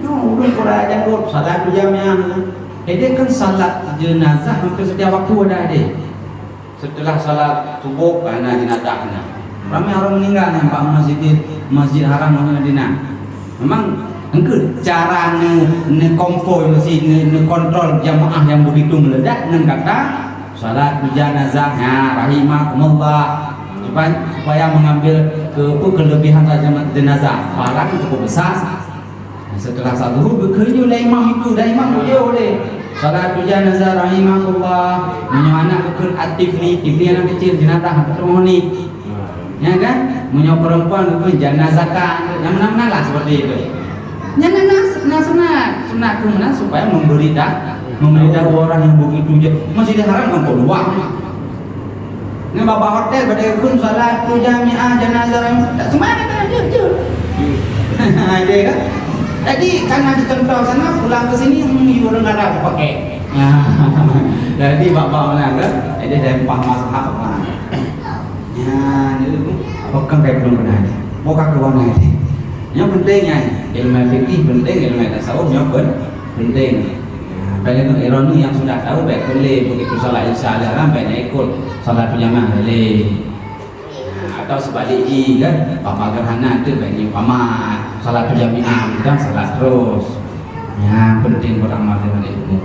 udah kurang aja bro salat jamiah jadi kan salat jenazah hampir setiap waktu ada deh. Setelah salat subuh karena jenazahnya ramai orang meninggal nampak masjid haram Madinah. Memang engke cara ne konvoy mesti ne kontrol jamaah yang begitu meledak dengan kata salat jenazah rahimakumullah supaya mengambil kelebihan jenazah barang cukup besar. Setelah satu bekerja oleh imam itu dan imam boleh salat jenazah rahimakumullah menyo anak kekal aktif ni anak kecil jenazah ketemu ni ya kan menyo perempuan kekal jenazahkan yang mana-mana lah seperti itu sunat kemana supaya memberi dah orang yang begitu je masih diharamkan keluar ni bapa hotel pada kun salat jamiah jenazah tak semuanya kan je ada kan. Jadi karena dicontoh sana pulang ke sini orang ada pakai. Jadi bapak mana kan? Jadi saya paham masalah apa? Ya, itu bukan kayak belum pernah ada. Bukan kewangan ini. Yang pentingnya ilmu fikih penting, ilmu tasawuf yang penting. Banyak ironi yang sudah tahu baik boleh begitu salat Isya alarm baik ikut salat jamaah boleh. Atau sebaliknya kan bapak gerhana itu baiknya paman salat jamiah dan salat terus yang penting beramal dengan ilmu.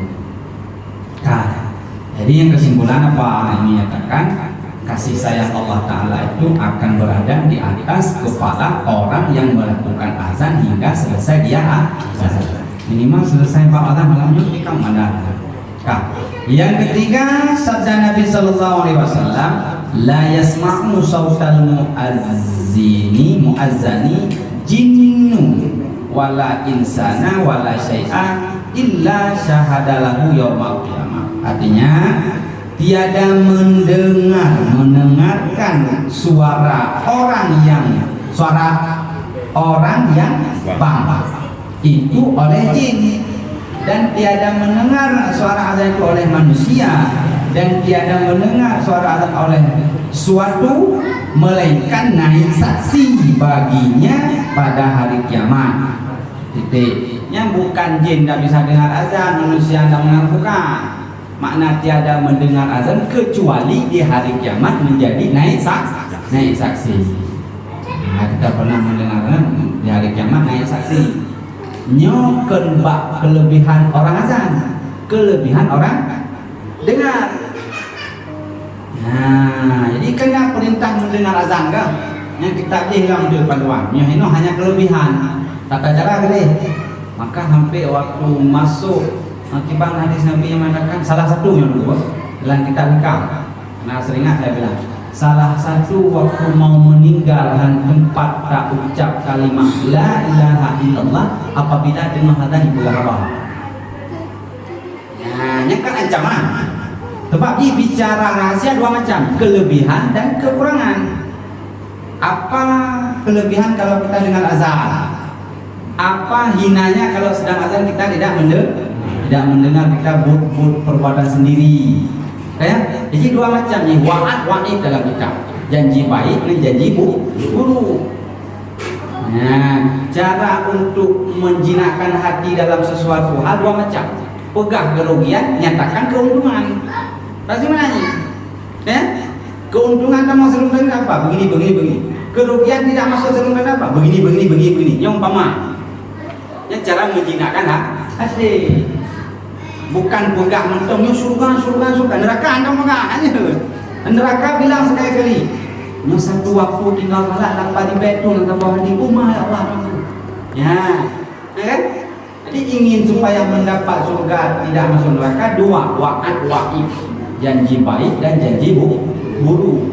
Jadi yang kesimpulan apa ini nyatakan kasih sayang Allah Ta'ala itu akan berada di atas kepala orang yang melakukan azan hingga selesai dia azan. Minimal selesai bab azan malamnya di kamar. Yang ketiga sabda Nabi Sallallahu Alaihi Wasallam la yasma'u sautal muazzani jinnu wala insana wala syai'a illa syahadalahu yaumal qiyamah. Artinya tiada mendengarkan suara orang yang bangga itu oleh jin, dan tiada mendengar suara azan itu oleh manusia, dan tiada mendengar suara azan oleh suatu melainkan naik saksi baginya pada hari kiamat. Titiknya bukan jin tidak bisa dengar azan, manusia tidak mengakukan. Makna tiada mendengar azan kecuali di hari kiamat menjadi naik saksi. Nah, kita pernah mendengar di hari kiamat naik saksi. Nyoken bak kelebihan orang azan, kelebihan orang dengar. Nah, jadi kena perintah mendengar azan kan? Yang kita hilang di panduan. Yang ini hanya kelebihan. Tata cara gede. Maka hampir waktu masuk akibat hadis Nabi yang mengatakan salah satu yang dulu dalam kitab nikah. Nah, seringat saya bilang salah satu waktu mau meninggalkan tempat tak ucap kalimat la ilaha illallah apabila dengar azan di bulan Ramadan. Nah, ini kan ancaman. Sebab dia bicara rahasia dua macam, kelebihan dan kekurangan. Apa kelebihan kalau kita dengar azan? Apa hinanya kalau sedang azan kita tidak mendengar kita buat perbuatan sendiri? Ya? Jadi dua macam ni, wa'id dalam kitab. Janji baik dan janji buruk. Nah, cara untuk menjinakkan hati dalam sesuatu hal dua macam. Pegah kerugian, nyatakan keuntungan. Bagaimana ni? Ya? Keuntungan tak masuk dalam apa? Begini. Kerugian tidak masuk dalam apa? Begini. Yang umpama. Yang cara menjinakkan hati. Bukan pegah mentongnya surga. Neraka anda megah. Neraka bilang sekali-kali. Yang satu waktu tinggal malah tanpa di betul tanpa di rumah ya Allah. Ya kan? Jadi ingin supaya mendapat surga tidak masuk neraka dua wa'id. Janji baik dan janji buruk.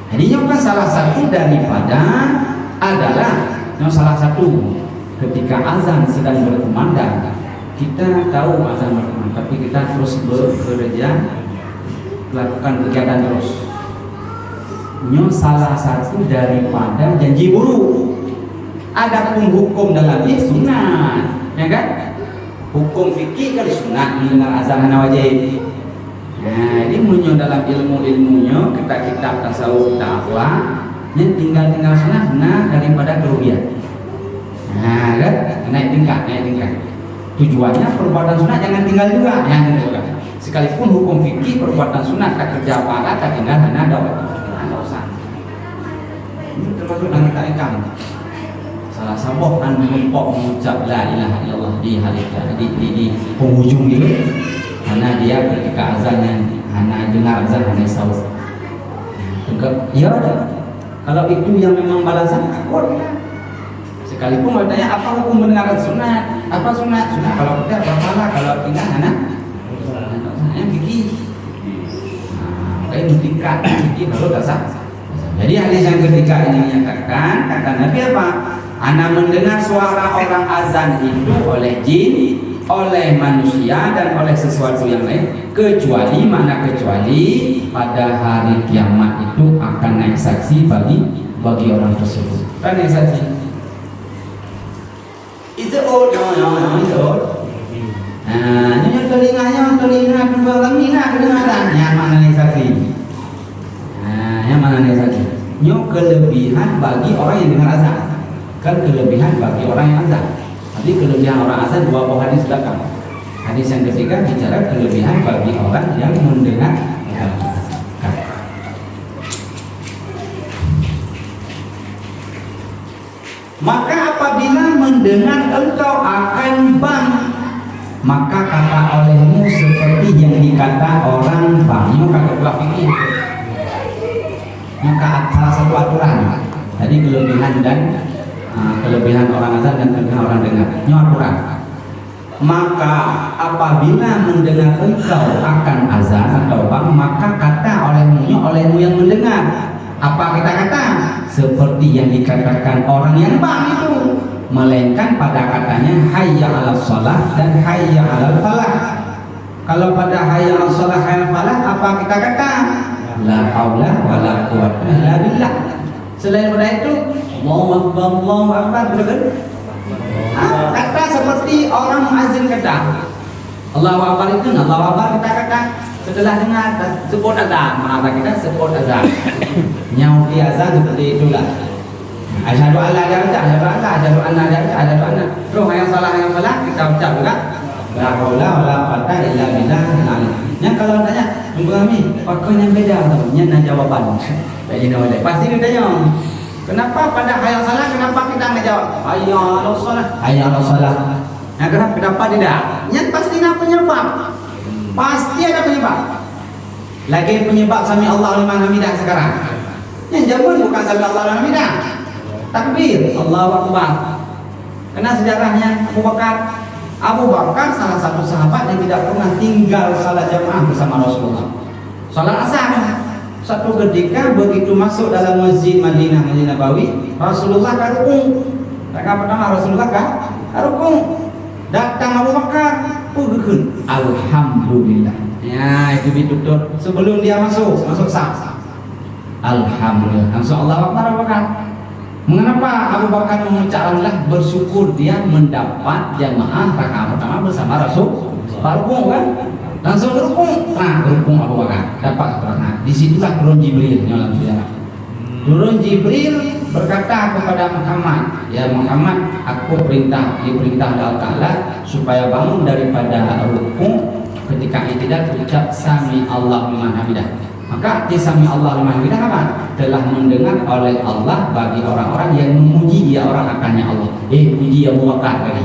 Jadi yang salah satu daripada adalah yang salah satu ketika azan sedang berkumandang, kita tahu azan berkumandang, tapi kita terus bekerja melakukan kegiatan terus. Yang salah satu daripada janji buruk. Adapun hukum dalam ini sunat, ya kan? Hukum fikih kan sunat mendengar azan hana wajib. Nah, ini munyo dalam ilmu-ilmunya kitab tasawuf akhlak yang tinggal sunat daripada kerugian. Nah, kan? Naik tingkat. Tujuannya perbuatan sunat jangan tinggal juga. Sekalipun hukum fikih perbuatan sunat tak kerja apa tak tinggal hana dosa. Ini termasuk dalam kita salah satu kan mengucap la ilaha illallah di hari di penghujung itu. Karena dia ketika azan hana dengar azan hana saus. Ya, kalau itu yang memang balasan akor. Sekalipun bertanya apa hukum mendengar sunat? Apa sunat? Sunat kalau kita berpahala, kalau tidak hana yang fikih. Kayak tingkat fikih baru dasar. Jadi hadis yang ketiga ini menyatakan kata Nabi apa? Ana mendengar suara orang azan itu oleh jin, oleh manusia dan oleh sesuatu yang lain kecuali pada hari kiamat itu akan naik saksi bagi orang tersebut. Kan naik saksi. Itu ini telinganya kedua lemina kedengarannya mana naik saksi. Yang mana naik saksi? Nyo kelebihan bagi orang yang dengar azan. Kan kelebihan bagi orang yang azan. Jadi kelebihan orang azan dua buah hadis belakang. Hadis yang ketiga bicara kelebihan bagi orang yang mendengar azan. Maka apabila mendengar engkau akan bang, maka kata olehmu seperti yang dikata orang bangnya kata buah fikih. Maka salah satu aturan. Tadi kelebihan dan kelebihan orang azan dan kelebihan orang dengar. Ini aturan. Maka apabila mendengar engkau akan azan atau bang, maka kata olehmu yang mendengar. Apa kita kata? Seperti yang dikatakan orang yang bang itu, melainkan pada katanya hayya 'alas shalah dan hayya 'alal falah. Kalau pada hayya 'alas shalah hayya 'alal falah apa kita kata? La haula wala quwwata illa billah. Selain daripada itu, Allahu akbar, betul? Kata seperti orang muazzin kata. Allahu akbar itu Allahu akbar kita kata. Setelah dengar sebut azan, bahasa kita sebut azan. Nyauti azan seperti itulah. Asyhadu an la ilaha illallah, asyhadu anna asyhadu anna. Roh yang salah kita ucap juga. La haula wala quwwata illa billah. Yang kalau tanya, "Kami, pakaian beda atau?" Nya na jawaban. Jadi nama pasti dia tanya. Kenapa pada hayal salah kenapa kita ngejawab hayya 'alas shalah? Hayya 'alas shalah. Nah, kenapa tidak? Yang pasti ada penyebab. Pasti ada penyebab. Lagi penyebab sami Allah liman hamidah sekarang. Yang zaman bukan sami Allah liman hamidah. Takbir, Allahu Akbar. Karena sejarahnya Abu Bakar salah satu sahabat yang tidak pernah tinggal salat jamaah bersama Rasulullah. Salat asar. Satu ketika begitu masuk dalam masjid Madinah Nabawi, Rasulullah karukung. Rakaat pertama Rasulullah karukung. Datang Abu Bakar, pugeukeun. Alhamdulillah. Ya, itu ditutur sebelum dia masuk saf. Alhamdulillah. Langsung Allah Akbar Abu Bakar. Mengapa Abu Bakar mengucapkanlah bersyukur dia mendapat jamaah rakaat pertama bersama Rasul. Rukuk kan? Langsung rukuk. Nah, rukuk Abu Bakar dapat rakaat. Disitulah turun Jibril dalam sejarah. Turun Jibril berkata kepada Muhammad, "Ya Muhammad, aku diperintah Allah Ta'ala supaya bangun daripada rukuk ketika i'tidal ucap sami Allahu liman hamidah." Maka sami Allah liman hamidah apa? Telah mendengar oleh Allah bagi orang-orang yang memuji dia orang akannya Allah. Puji Abu Bakar tadi.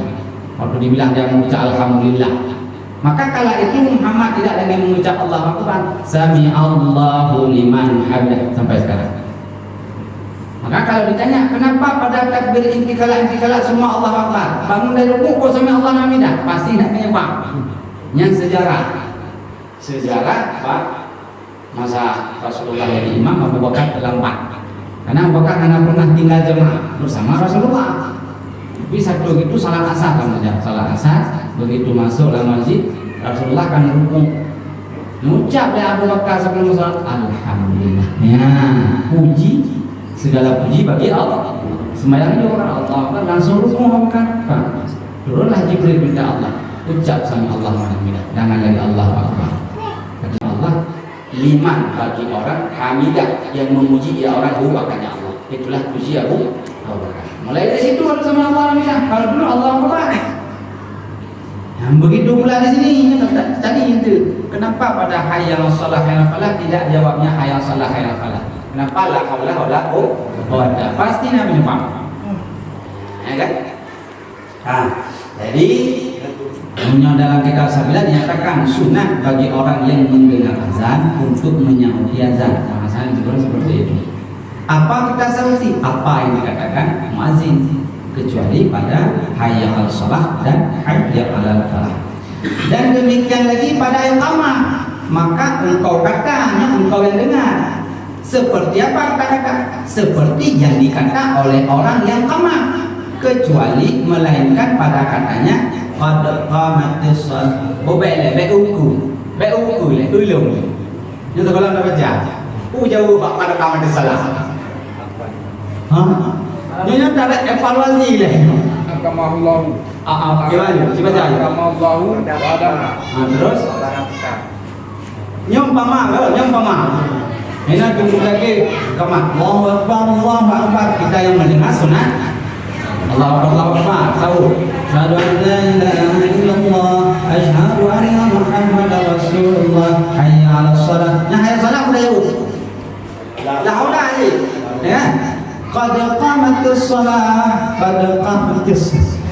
Waktu dibilang dia mengucap alhamdulillah. Maka kala itu Muhammad tidak lagi mengucap Allahu Akbar, sami Allahu liman hamidah sampai sekarang. Maka kalau ditanya kenapa pada takbir intikalat semua Allahu Akbar, bangun dari rukuk kok sami Allahu hamidah, pasti nak penyebab. Yang sejarah Pak, masa Rasulullah jadi imam, Abu Bakar terlambat. Karena Abu Bakar hanya pernah tinggal jemaah bersama Rasulullah. Tapi satu itu salat asar salat asar begitu masuk dalam masjid Rasulullah kan rukuk. Mengucap oleh Abu Bakar sebelum salat alhamdulillah. Ya, segala puji bagi Allah. Sembahyang juga Allah langsung rukuk Abu Bakar. Turunlah Jibril minta Allah ucap sami Allah alhamdulillah. Jangan lagi Allahu Akbar. Kata Allah, liman bagi orang hamidah yang memuji dia orang akannya Allah. Itulah puji Abu Bakar. Mulai dari situ harus sama Allah alhamdulillah. Kalau dulu Allah Akbar. Yang begitu pula di sini tadi itu. Kenapa pada hayya 'alas shalah hayya 'alal falah tidak jawabnya hayya 'alas shalah hayya 'alal falah? Kenapa la haula wala quwwata? Pasti namanya penyebab. Ya kan? Jadi dalam kitab Sabilah dinyatakan sunat bagi orang yang mendengar azan untuk menyauti azan. Bahasanya juga seperti itu. Apa kita sauti? Apa yang dikatakan muazin, kecuali pada hayya 'alas shalah dan hayya 'alal falah. Dan demikian lagi pada iqamah, maka engkau katanya engkau yang dengar. Seperti apa kata-kata? Seperti yang dikata oleh orang yang qamah, kecuali melainkan pada katanya qad qamatis shalah. Be'uku le ulung. Itu kalau nak baca. Jauh pada qamatis shalah. Nyonya tak ada evaluasi lah. Akamahullah. Gimana? Coba baca. Akamahullah ada. Terus nyompama. Ini tunggu lagi kemah. Allahu Akbar. Kita yang mendengar sunat. Allahu Akbar. Tahu. Asyhadu an la ilaha illallah. Asyhadu anna Muhammadar Rasulullah. Hayya 'alas shalah. Nah, hayya shalah udah jauh. La haula aja. Ya. Qad qamatis shalah.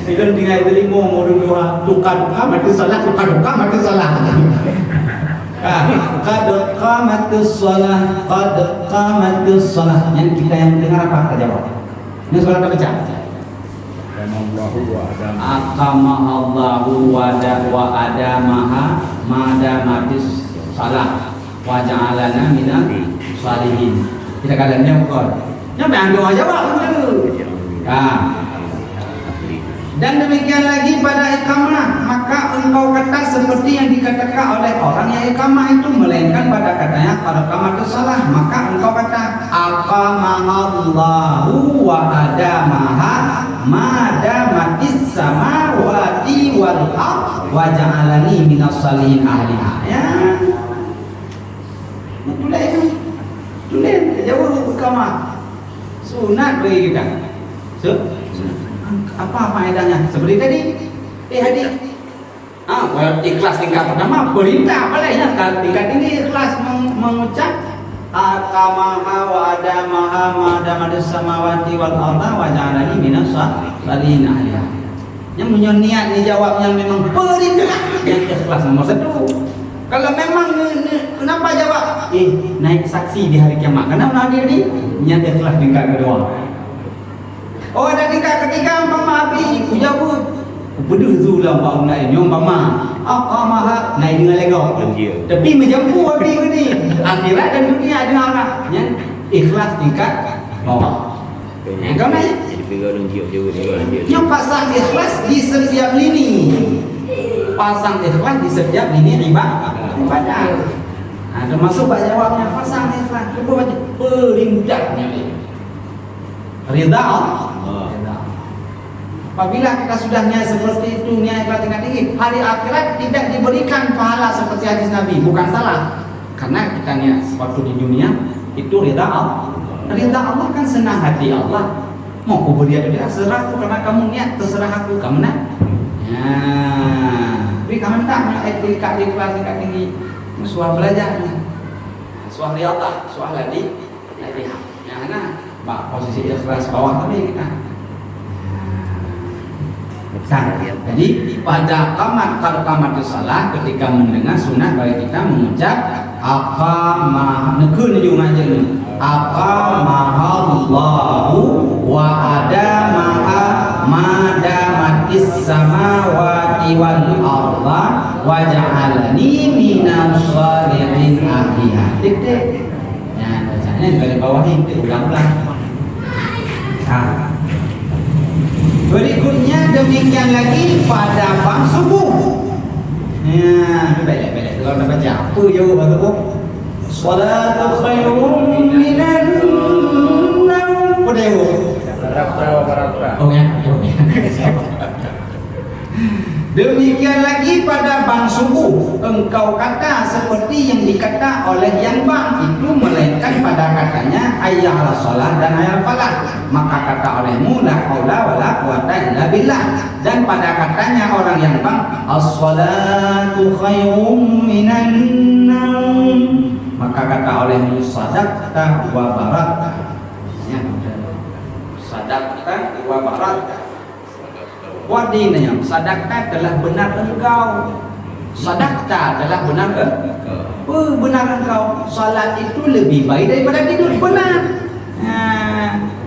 Itu tinggal itu mau dua tukar mati salah. Qad qamatis shalah. Yang kita yang dengar apa kita jawab. Ini sekolah kita baca. Aqamahallahu wa adamaha madamatis salah wa ja'alana minal salihin. Kita kadangnya bukan. Yang ambil aja Pak dulu. Dan demikian lagi pada iqamah, maka engkau kata seperti yang dikatakan oleh orang yang iqamah itu, melainkan pada katanya pada qamatus shalah, maka engkau kata aqamahallahu wa adamaha madamatis samawati wal ardh wa ja'alani minas salihin ahliha. Ya. Tulen jauh kamar. Sunat bagi kita. Apa faedahnya? Seperti tadi. Hadir. Ikhlas tingkat pertama perintah apa lainnya? Tingkat ini ikhlas mengucap akamaha wa adamaha madamadus samawati wal arda wa ja'alani minas salihin ahliha. Yang punya niat dijawab yang memang perintah yang ikhlas nomor 1. Kalau memang kenapa jawab? Naik saksi di hari kiamat. Kenapa hadir ni? Niat ikhlas tingkat kedua. Oh ada tingkat ketiga umpama habis jawab. Berduzulah umpama lain umpama aqamaha naik dengan lega. Tapi menjampu habis ni. Akhirat dan dunia ada arah yang ikhlas tingkat bawah. Kau naik yang pasang ikhlas di setiap lini. Pasang ikhlas di setiap lini ibadah. Termasuk pak jawabnya pasang ikhlas. Cuba baca perintahnya. Ridha Allah. Apabila kita sudah niat seperti itu, niat ikhlas tingkat tinggi, hari akhirat tidak diberikan pahala seperti hadis Nabi. Bukan salah, karena kita niat waktu di dunia itu ridha Allah. Ridha Allah kan senang hati Allah. Mau aku beri atau tidak, serah aku, karena kamu niat, terserah aku, kamu nak. Tapi kamu tak nak tingkat ikhlas tingkat tinggi. Suah belajar, suah riyadhah, suah lagi. Nah, posisi ikhlas bawah tadi kita. Jadi pada qamat salat ketika mendengar sunat bagi kita mengucap aqamah nekun ujung aja ni aqamahallahu wa adamaha madamatis samawati wal arda wa ja'alani minas salihin ahliha. Tik-tik. Ya, bacanya dari bawah ini ulang-ulang. Berikutnya demikian lagi pada bang subuh. Ya, baik. Kalau nak baca apa je bang subuh? Salatu khairun minan naum. Oh ya. Demikian lagi pada bang subuh, engkau kata seperti yang dikata oleh yang bang itu, melainkan pada katanya hayya 'alas shalah dan hayya 'alal falah. Maka kata olehmu la haula wala quwata illa billah, dan pada katanya orang yang bang as-salatu khairum minan naum, maka kata olehmu sadaqta wa barakta. Ya, sadaqta wa barakta. Wadinnya sadaqta telah benar engkau. Sadaqta telah benar engkau. Benar engkau. Salat itu lebih baik daripada tidur. Benar.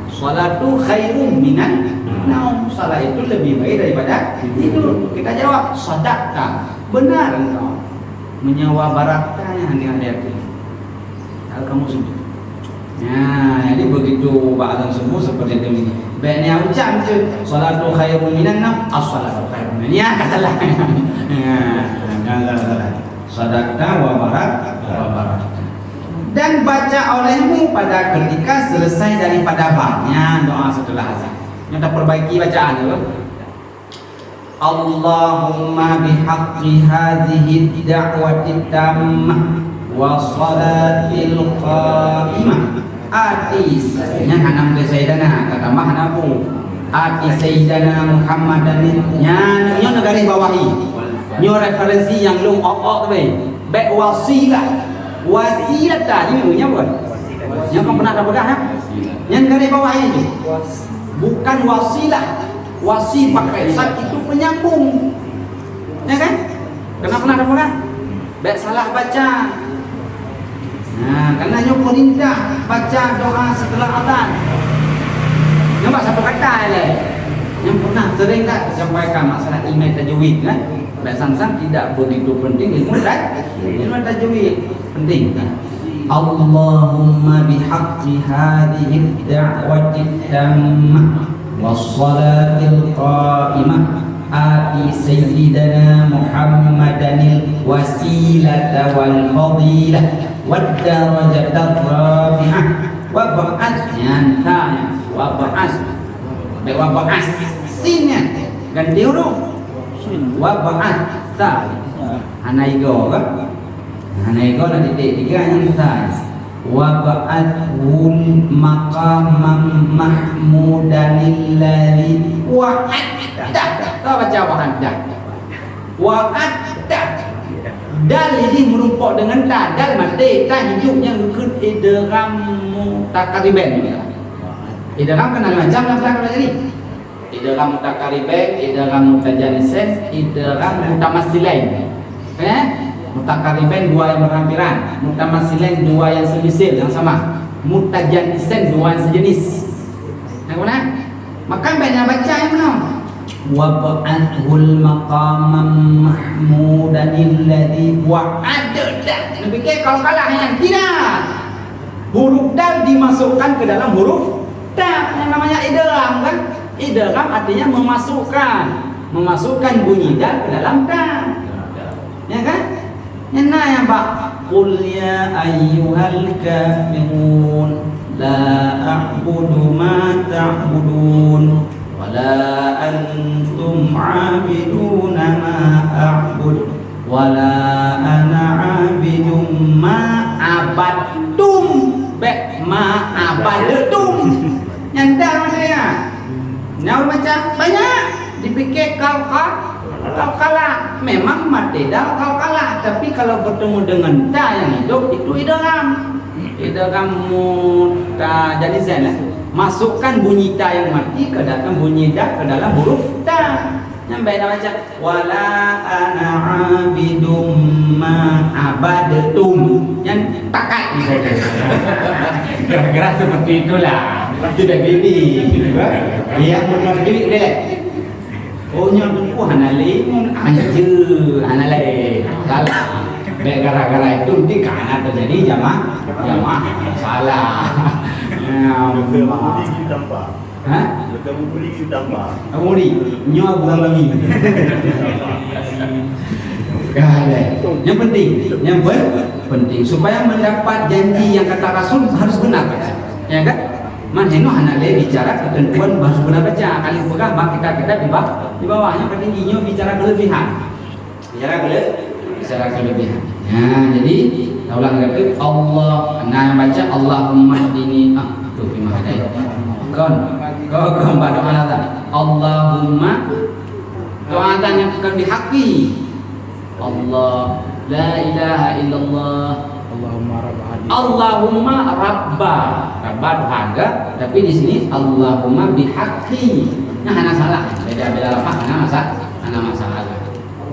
Salatu khairun minan naum. Salat itu lebih baik daripada tidur. Kita jawab sadaqta. Benar engkau. Menyawa baraktanya hati-hati. Kalau kamu sembuh. Jadi begitu ba'adhan sembuh seperti ini. Baiknya ucap je salatu khairun minan naum, as-salatu khairun minan. Ya katalah. Sadaqta wa barakta. Dan baca olehmu pada ketika selesai daripada babnya doa setelah azan. Kita perbaiki bacaan dulu. Allahumma bihaqqi hadhihi ad-da'wati tammah wa salatil qa'imah. Ati yang hanam ke Sayyidana kata mahnabu ati Sayyidana Muhammad dan nyo negari bawahi nyo referensi yang lu tu baik wasilah tadi punya bukan yang kamu pernah dapat yang negari bawahi itu bukan wasilah wasi pakai sat itu penyambung ya kan kenapa pernah dapat baik salah baca. Karena nyo perintah baca doa setelah azan. Nyo satu kata le. Yang pernah sering tak sampaikan masalah ilmu tajwid kan? Baik sang-sang tidak begitu penting ilmu tajwid penting kan? Allahumma bihaqqi hadhihi ad-da'wati tammah was-salatil qa'imah ati sayyidana Muhammadanil wasilata wal fadilah والدرجة الرافعة وبعث sinnya ganti huruf wab'atha anaigo kan anaigo na titik tiga yang wa ba'athul maqamam mahmudan alladhi wa'adda. Kau baca wa'adda. Wa'adda. Dal ini merumpuk dengan ta. Dal mati, ta hidupnya ikut idgham mutakariben. Idgham kenal macam lah belakang tadi. Idgham mutakariben, idgham mutajanisin, idgham mutamassilain. Mutakariben dua yang berhampiran, mutamassilain dua yang semisal yang sama, mutajanisin dua yang sejenis. Yang mana? Maka banyak baca yang mana? Wa ba'athul maqamam mahmudan alladhi wa'ada. Nabi ke kalau kalah yang tidak. Huruf dal dimasukkan ke dalam huruf ta yang namanya idgham kan? Idgham artinya memasukkan bunyi dal ke dalam ta. Ya kan? Yang yang Pak, qul ya ayyuhal kafirun la a'budu ma ta'budun wa la antum 'abiduna ma a'bud wa la ana 'abidum ma abadtum ma abadtum. Nyandar mana ya? Nyau macam banyak dipikir kau kalah memang mati dah kau kalah, tapi kalau bertemu dengan ta yang hidup itu idgham mutajanisin lah. Masukkan bunyi ta yang mati ke dalam bunyi da ke dalam huruf ta. Nyampai dah macam wala ana abidum ma abadtum. Yang takat kira-kira seperti itulah. Sudah bibi. Iya, benar bibi dia. Oh nyampe ku hanale anjir hanale salah. Baik gara-gara itu nanti karena terjadi jamaah salah. Hah? Amuri nyawa bukan lagi. Yang penting supaya mendapat janji yang kata Rasul harus benar, ya kan? Manheno hanale bicara ketentuan harus benar baca. Kali pegang kita di bawahnya ketingginya bicara kelebihan. Bicara kelebihan. Nah, jadi ulang lagi Allah. Nah, baca Allahumma hdini tu bima hadai. Kau baca doa Allahumma doa yang akan dihaki. Allah la ilaha illallah Allahumma rabba harga, tapi di sini Allahumma bihaqqi. Nah, ana salah. Beda apa? Ana masalah.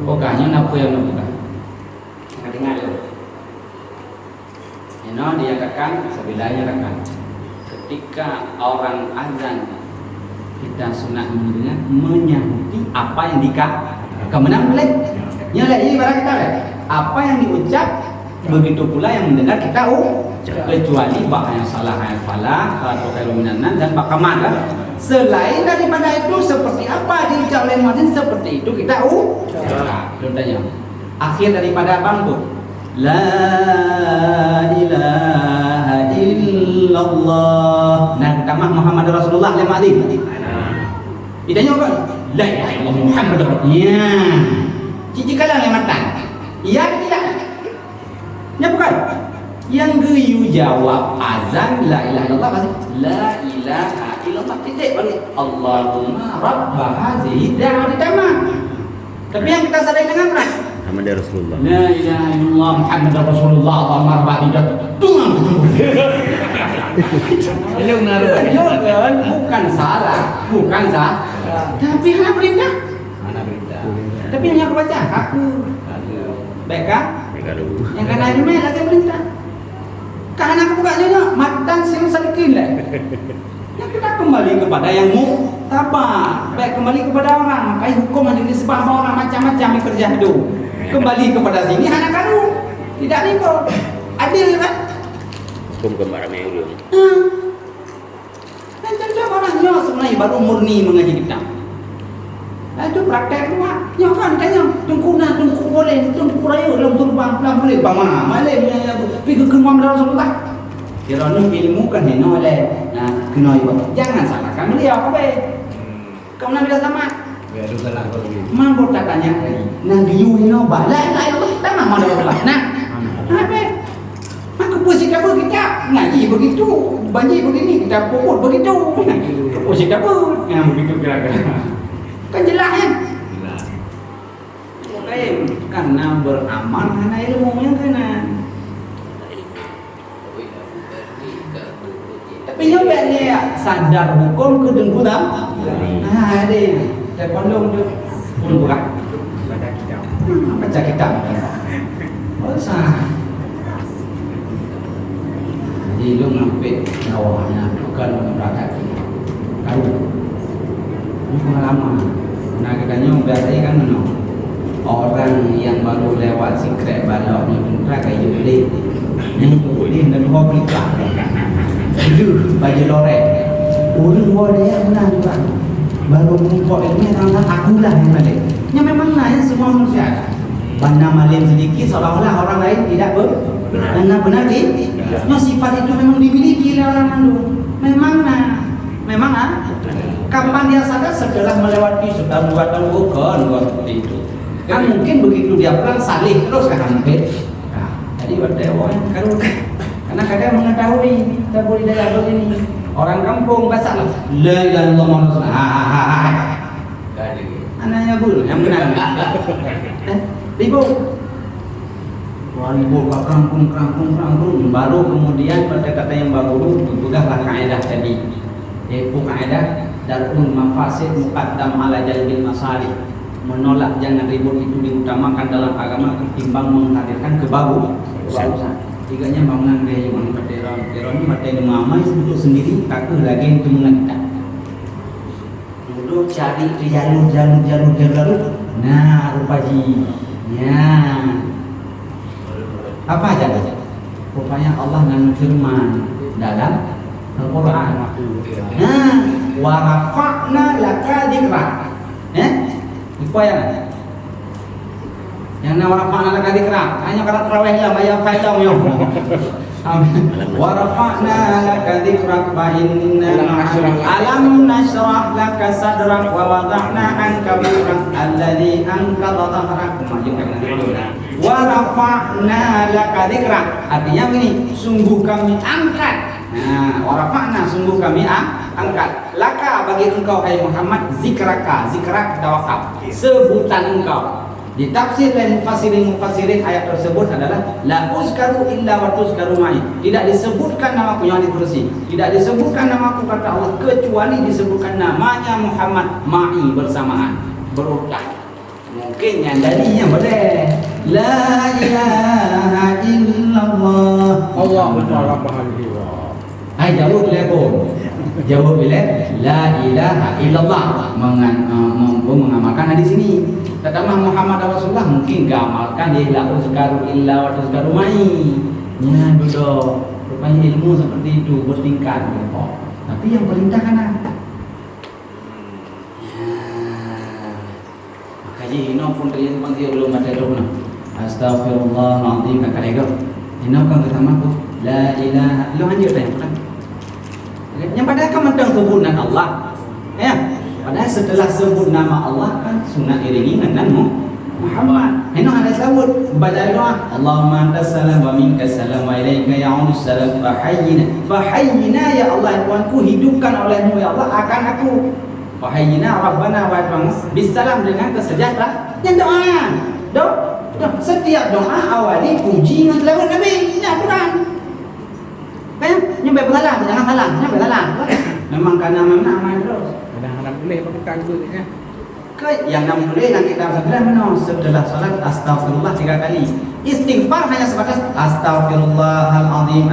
Pokoknya apa yang bukan. Dengar dulu. Dia katakan sebilanya katakan ketika orang azan kita sunat mendengar menyahути apa yang kemenang boleh. Nyala ini barang kita apa yang diucap begitu pula yang mendengar kita kecuali bak yang salah yang falah atau kairuminan dan bak kemana. Selain daripada itu seperti apa diucap oleh muadzin seperti itu kita contohnya akhir daripada bangkut la ilaha illallah. Nah kita mah Muhammad Rasulullah oleh muadzin. Idanya apa? La ilaha illallah Muhammad Rasulullah. Cici kalah oleh matan. Iya tidak? Ya bukan. Yang geyu jawab azan la ilaha illallah pasti la ilaha illallah titik balik Allahumma rabb hadhihi da'wati tamam. Tapi yang kita sadari dengan apa? Muhammad Rasulullah. La ilaha illallah Muhammad Rasulullah Allahumma rabb hadhihi tunggu. Bukan salah. Tapi hanya perintah. Tapi yang aku baca aku. Baik kan? Yang kena email lagi perintah. Karena aku buka juga matan sing sedikit lah. Yang kita kembali kepada yang muktabar. Baik kembali kepada orang. Maka hukum yang disebut orang macam-macam yang kerja hidup. Kembali kepada sini hanya karu. Tidak ribut. Adil kan? Hukum gambar yang dulu. Dan contoh orangnya sebenarnya baru murni mengaji kitab. Itu praktek rumah. Ya kan tanya tungku boleh, tungku rayu dalam turbang pelan boleh. Bama malai pergi ke rumah Rasulullah. Kiranya ilmu kan heno oleh. Nah, kena ibu. Jangan salahkan beliau apa baik. Kamu nak bila sama? Ya, duga lah kalau gitu. Mampu tak tanya lagi. Nabi heno balai lah itu. Tanah mana Rasulullah. Nah, apa? Aku pusing siapa kita ngaji begitu, banjir begini kita puput begitu. Oh siapa? Yang begitu kira-kira. Kan jelas kan? Lain karena beramal karena ilmunya kena. Tapi yang dia sadar hukum ke dengkulam. Nah, ada. Saya pandang tu pun berat. Baca kitab. Oh sah. Jadi lu ngambil bawahnya bukan berangkat. Tahu. Ini pengalaman. Nah katanya biasanya kan mana? Orang yang baru lewat secret balok ni pun kayak Yudi. Yang Yudi dan kau berita. Itu baju lorek. Orang luar dia benar juga. Baru mengikut ilmu tentang akulah yang balik. Yang memang lain semua manusia. Bandar malim sedikit seolah-olah orang lain tidak benar ni. Yang sifat itu memang dimiliki oleh orang itu. Memang kapan dia sadar setelah melewati sudah buatan bukan seperti itu. Kan mungkin begitu dia pulang salih terus kan hampir. Nah, jadi berdewa karena kadang mengetahui kita boleh dalam begini. Orang kampung baca lah. La ilaha illallah Muhammad rasulullah. Anaknya guru yang benar. Ribut. Ribut kerangkung baru kemudian pada kata yang baru dibegahlah kaedah tadi. Yaitu kaedah darul mafasid muqaddam ala jalbil masalih. Menolak jangan ribut itu diutamakan dalam agama ketimbang menghadirkan kebagusan. Tiganya bangunan dia yang berteron ni mata ni mamai untuk sendiri takut lagi untuk mengentak. Dulu cari di jalur. Nah, rupaji. Ya. Apa aja? Rupanya Allah nan firman dalam Al-Quran. Nah, wa rafa'na laka dzikrak. Apa ya? Yang nama rafa'na laka dzikrak. Hanya kata tarawih lah bayar faedah yo. Wa rafa'na laka dzikrak fa inna alam nashrah laka sadrak wa wada'na anka wizrak alladhi anqadha dhahrak. Wa rafa'na laka dzikrak. Artinya begini, sungguh kami angkat. Nah, wa rafa'na sungguh kami angkat laka bagi engkau hai Muhammad zikrak tawakal sebutan engkau. Di tafsir dan mufassirin ayat tersebut adalah la uzkaru illa wa tuzkaru ma'i. Tidak disebutkan namaku yang diturusi. Tidak disebutkan namaku kata Allah kecuali disebutkan namanya Muhammad ma'i bersamaan. Berulang. Mungkin yang darinya boleh. La ilaha illallah. Allahu Akbar. Hai jawab bila la ilaha illallah mengamalkan hadis ini. Tetapi Muhammad Rasulullah mungkin enggak amalkan dia la uzkaru illa wa tuzkaru ma'i. Ya duduk. Rupanya ilmu seperti itu bertingkat. Tapi yang perintahkan apa? Ya. Makanya ini pun terjadi seperti belum ada dulu. Astagfirullahaladzim kakak ego. Ini kan pertama tu la ilaha lu lanjut dah. Yang padahal kan mentang sebutan Allah. Ya. Padahal setelah sebut nama Allah kan sunat iringi dengan Muhammad. Ini ada sebut baca doa. Allahumma antas salam wa minkas salam wa ilaika ya'udus salam fahayyina ya Allah Tuhanku hidupkan olehmu ya Allah akan aku. Fahayyina rabbana wa ta'ala bisalam dengan kesejahteraan. Yang doa. Setiap doa awali puji dengan selawat Nabi. Ini Al-Quran. Kan? Nyampe bersalah, jangan salah. Nyampe salah. Memang karena amal terus. Kadang-kadang boleh pakai kagum ya. Yang nama boleh yang kita setelah salat astagfirullah 3 kali. Istighfar hanya sebatas astaghfirullahaladzim,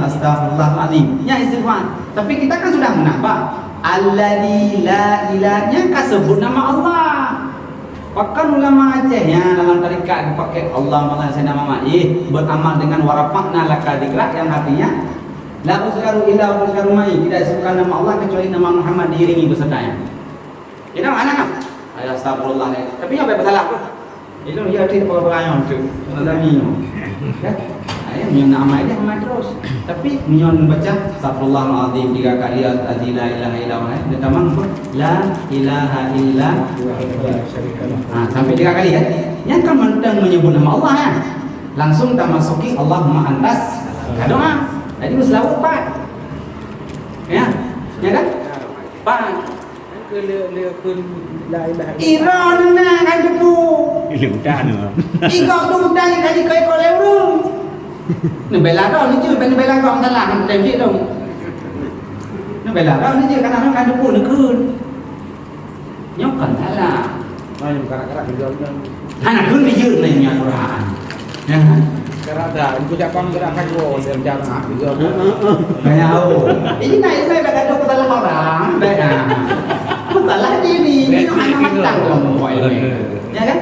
astaghfirullahaladzim. Ya istighfar. Tapi kita kan sudah menambah alladzi la ilahnya kasebut nama Allah. Bahkan ulama Aceh ya dalam tarikat dipakai Allah malah saya nama beramal dengan warafakna laka dzikrak yang artinya la uzkaru illa wa uzkaru ma'i. Tidak disebutkan nama Allah kecuali nama Muhammad diiringi besertanya. Ini mana kan? Ayat astagfirullah. Tapi yang bersalah apa? Itu dia tidak berayaan tu. Alaminya. Ya. Ayat yang nama dia sama terus. Tapi minyon baca astagfirullahaladzim 3 kali la ilaha illallah. Dia tamam la ilaha illa sampai 3 kali ya. Yang kan mentang menyebut nama Allah ya. Langsung tak masuki Allahumma antas doa. Jadi selalu empat. Ya, ya kan? Empat. Ke lia kun la ilaha Iran na kan tu. Ilmu dah nu. Ikau tu dah jadi kau ikut lewung. Ni bela dah ni je, bela kau salah kan dem cik tu. Ni bela dah ni je kan orang kan tu ni kun. Nyok kan salah. Ai karak-karak jual dan Anak kun ni je ni Quran. Ya. karak dah aku cakap karak kan gua dalam jalan juga. Kaya ini naik saya dah ada salah orang. Dah. Salah diri. Ini anak matang dong. Ya kan?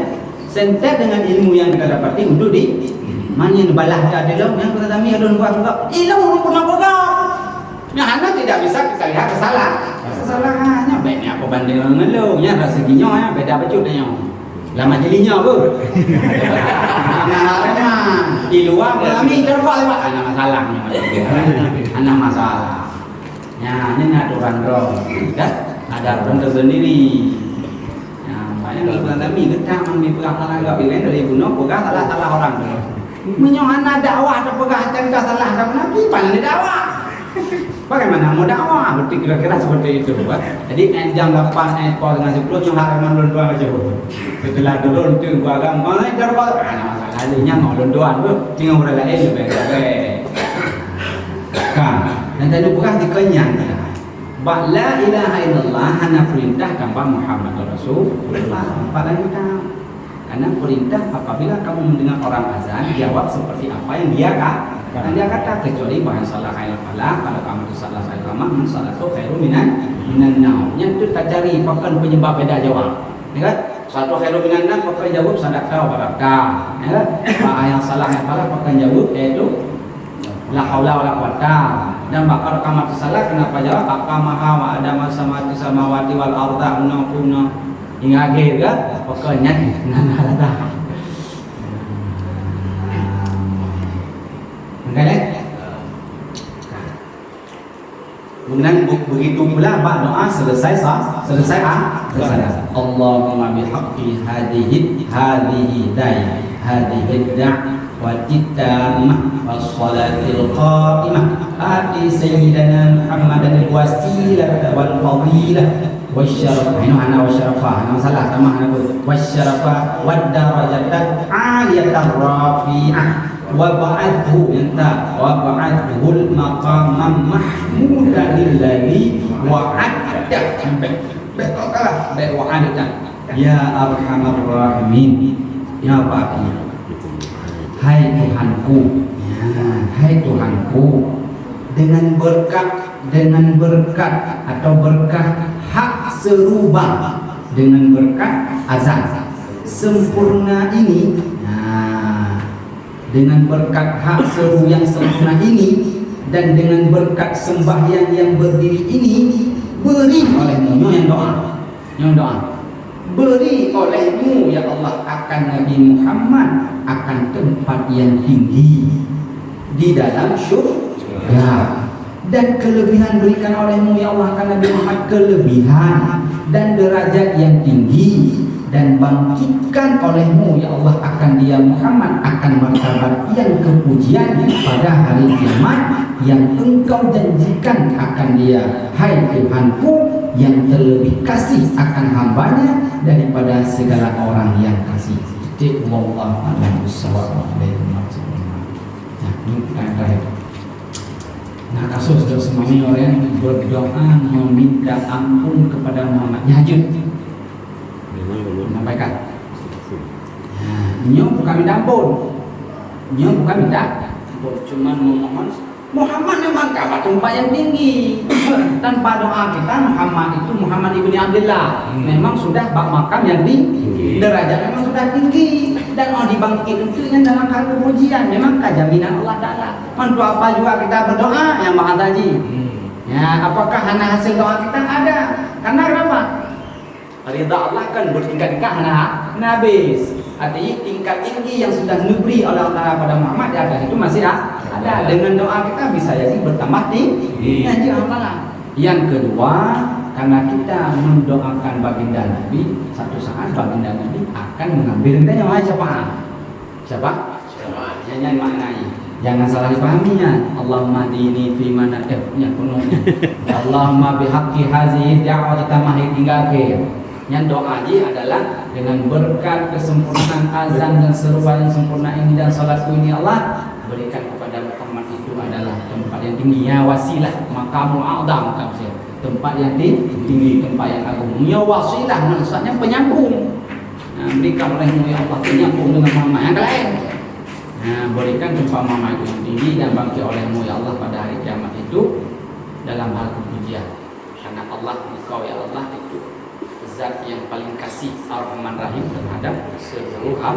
Sentet dengan ilmu yang kita dapati untuk di mana yang balah dah dalam yang kita tami ada buat juga. Ilmu pernah pegang. Yang anak tidak bisa kita lihat kesalahannya. Baiknya apa banding dengan lu? Ya rezekinya ya beda becut dia. Lama jelinya apa? Nah, di luar kami terbuat lewat anak masalahnya. Anak masalah. Ya, ini ada orang roh, kan? Ada orang tersendiri. Ya, banyak kalau kami kita ambil pegang salah enggak bilang dari bunuh pegang salah orang. Menyong anak dakwah atau pegang cerita salah dan nabi pandai dakwah. Bagaimana mau dakwah? Berarti kira-kira seperti itu. Jadi jam 8 ekor dengan 10 yang halaman london aja. Setelah dulu itu gua agama naik dakwah. Nah, masalahnya mau london tu tinggal orang lain lebih baik. Kan? Dan tadi bukan dikenyang. Ba la ilaha illallah hanya perintah tanpa Muhammad Rasulullah. Pada kita. Karena perintah apabila kamu mendengar orang azan, jawab seperti apa yang dia kata. Dan dia kata kecuali bahan salah khair falah, kalau kamu itu salah saya kamu, salah tu khairu minan naum. Yang itu tak cari pakan penyebab beda jawab. Ya kan? Satu khairu minan naum pakai jawab sedekah barakah. Ya kan? Yang salah khair falah pakai jawab yaitu la haula wala quwata. Dan bakar kamu salah kenapa jawab aqamaha wa adama samawati wal arda unna hingga akhir kan? Pokoknya nanalada. Kemudian begitu pula bab doa selesai. Allahumma bihaqqi hadhihi da'wati tammah was-salatil qa'imah ati sayyidina Muhammadan al-wasilah wal fadilah wasyarafah. Ini ana wasyarafah. Ana salah sama ana wasyarafah wad darajatat 'aliyatar rafi'ah wab'athu yanta wab'athul maqamam mahmudan alladhi wa'adta sampai betoklah wa'adta ya arhamar rahimin ya Bapa. Hai Tuhanku, ya, hai Tuhanku, dengan berkat atau berkah hak seruba dengan berkat azan sempurna ini. Dengan berkat hak seru yang sempurna ini dan dengan berkat sembahyang yang berdiri ini, beri olehmu yang doa beri olehmu ya Allah akan Nabi Muhammad akan tempat yang tinggi di dalam syurga, dan kelebihan berikan olehmu ya Allah akan Nabi Muhammad kelebihan dan derajat yang tinggi, dan bangkitkan olehmu ya Allah akan dia Muhammad akan martabat yang kepujian pada hari kiamat yang engkau janjikan akan dia. Hai Tuhanku yang terlebih kasih akan hambanya daripada segala orang yang kasih. Jadi wallahu a'lam bishawab. Nah, ini terakhir. Nah, kasus semuanya orang berdoa meminta ampun kepada Muhammad. Hajat sampaikan. Nyo bukan minta ampun. Nyo bukan minta ampun, cuma memohon Muhammad memang kabar tempat yang tinggi. Tanpa doa kita Muhammad ibni Abdullah memang sudah bak makam yang tinggi. Derajat memang sudah tinggi dan mau dibangkit itu yang dalam hal kepujian memang kejaminan Allah Taala. Untuk apa juga kita berdoa yang Maha Taji. Ya, apakah hanya hasil doa kita ada? Karena kenapa? Ridha Allah kan bertingkat-tingkat habis. Artinya tingkat tinggi yang sudah diberi oleh Allah pada Muhammad di atas itu masih ada. Dengan doa kita bisa jadi bertambah tinggi. Yang kedua, karena kita mendoakan baginda Nabi, satu saat baginda Nabi akan mengambil ridhanya. Siapa? Yang maknai. Jangan salah dipahaminya. Allahumma dini fi mana punya penuhnya. Allahumma bihaqqi hazihi da'wati tamah tinggalke. Yang doa ini adalah dengan berkat kesempurnaan azan dan seruan yang sempurna ini dan salatku ini Allah berikan kepada Muhammad itu adalah tempat yang tinggi ya wasilah maqamul a'dham tempat yang tinggi, tempat yang agung. Ya wasilah maksudnya penyambung. Nah, berikan olehmu ya Allah penyambung dengan Muhammad yang lain. Nah, berikan tempat mama itu yang tinggi dan bangkit olehmu ya Allah pada hari kiamat itu dalam hal kepujian. Karena Allah, Engkau ya Allah itu zat yang paling kasih Ar-Rahman Rahim terhadap seluruh hal.